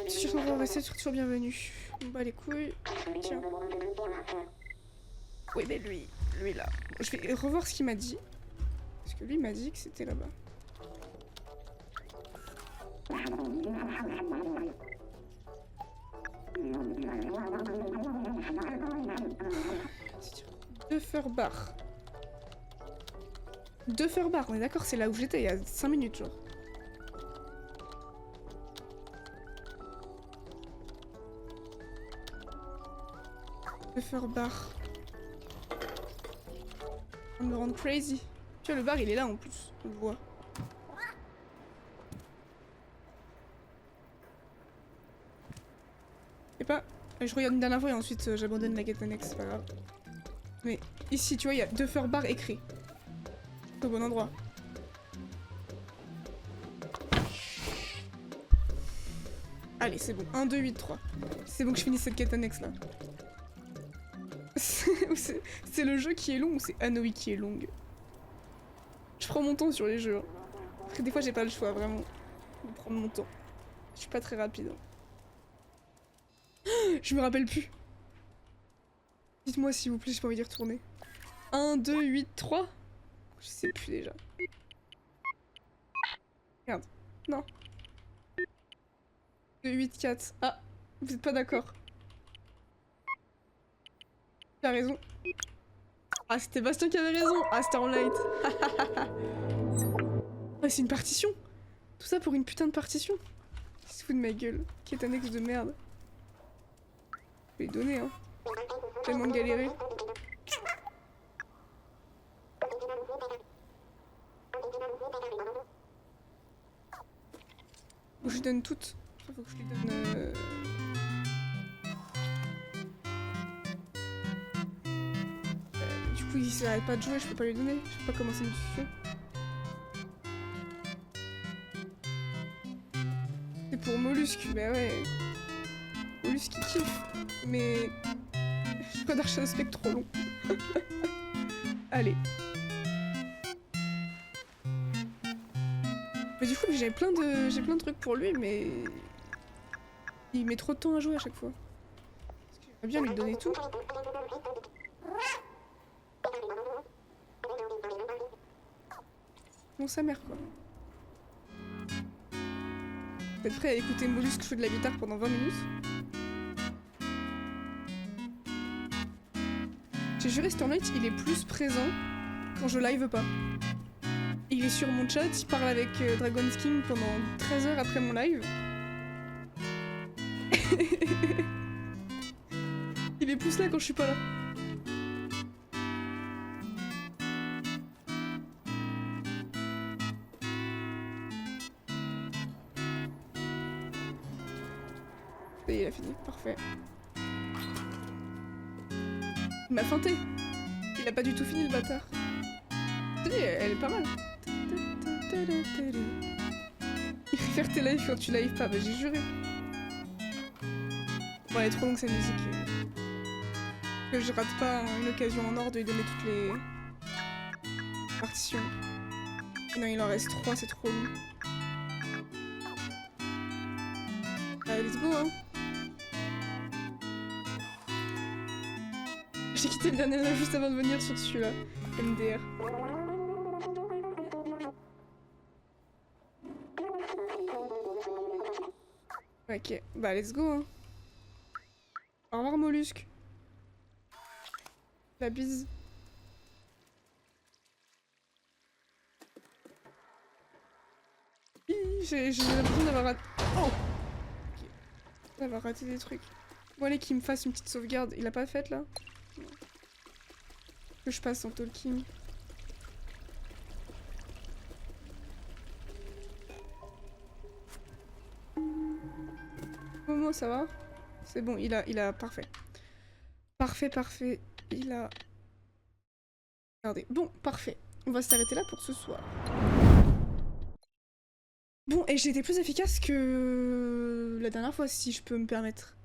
Speaker 1: Si je suis en rester, tu es toujours bienvenue. Bah les couilles. Tiens. Oui, mais lui là. Bon, je vais revoir ce qu'il m'a dit. Parce que lui m'a dit que c'était là-bas. Dufferbar. Dufferbar, on est d'accord, c'est là où j'étais il y a 5 minutes, genre. Dufferbar. On me rend crazy. Tu vois, le bar il est là en plus, on le voit. Et pas. Je regarde une dernière fois et ensuite j'abandonne la quête annexe, c'est pas grave. Mais ici, tu vois, il y a Dufferbar écrit. Au bon endroit. Allez, c'est bon. 1, 2, 8, 3. C'est bon que je finisse cette quête annexe là. C'est le jeu qui est long ou c'est Anoï qui est longue? Je prends mon temps sur les jeux. Hein. Parce que des fois j'ai pas le choix, vraiment. De prendre mon temps. Je suis pas très rapide. Hein. Je me rappelle plus. Dites-moi s'il vous plaît, j'ai pas envie d'y retourner. 1, 2, 8, 3. Je sais plus déjà. Merde. Non. 2, 8, 4. Ah, vous êtes pas d'accord. Tu as raison. Ah, c'était Bastien qui avait raison. Ah, Starlight. Ah, c'est une partition. Tout ça pour une putain de partition. Il se fout de ma gueule. Quête annexe de merde. Je vais les donner, hein. Tellement galéré. Faut que je lui donne toutes. Enfin, faut que je lui donne... Du coup, il s'arrête pas de jouer, je peux pas lui donner. Je peux pas commencer une discussion. C'est pour Mollusque, bah ouais. Mollusque qui kiffe. Mais... J'ai pas d'archer de spectre trop long. Allez. Mais du coup, j'ai plein de trucs pour lui, mais... Il met trop de temps à jouer à chaque fois. Parce que j'aimerais bien lui donner tout. Bon, sa mère, quoi. Vous êtes prêts à écouter Mollusque jouer de la guitare pendant 20 minutes? J'ai juré, Stormlight, il est plus présent quand je live pas. Il est sur mon chat, il parle avec Dragon's King pendant 13 heures après mon live. Il est plus là quand je suis pas là. Ça y est, il a fini, parfait. Il m'a feinté. Il a pas du tout fini le bâtard. Je te dis, elle est pas mal. Il préfère tes lives quand tu lives pas, bah j'ai juré. Bon, elle est trop longue cette musique. Que je rate pas une occasion en or de lui donner toutes les... Partition. Non, il en reste 3, c'est trop long. Allez, let's go, hein. J'ai quitté le dernier jeu juste avant de venir sur celui-là. MDR. Ok, bah let's go, hein. Au revoir, mollusque. La bise. J'ai l'impression d'avoir raté... Oh, ok. D'avoir raté des trucs. Bon allez, qu'il me fasse une petite sauvegarde. Il a pas fait là? Non. Que je passe en talking. Momo, ça va? C'est bon, il a... Parfait. Parfait. Il a... Regardez. Bon, parfait. On va s'arrêter là pour ce soir. Bon, et j'ai été plus efficace que la dernière fois, si je peux me permettre.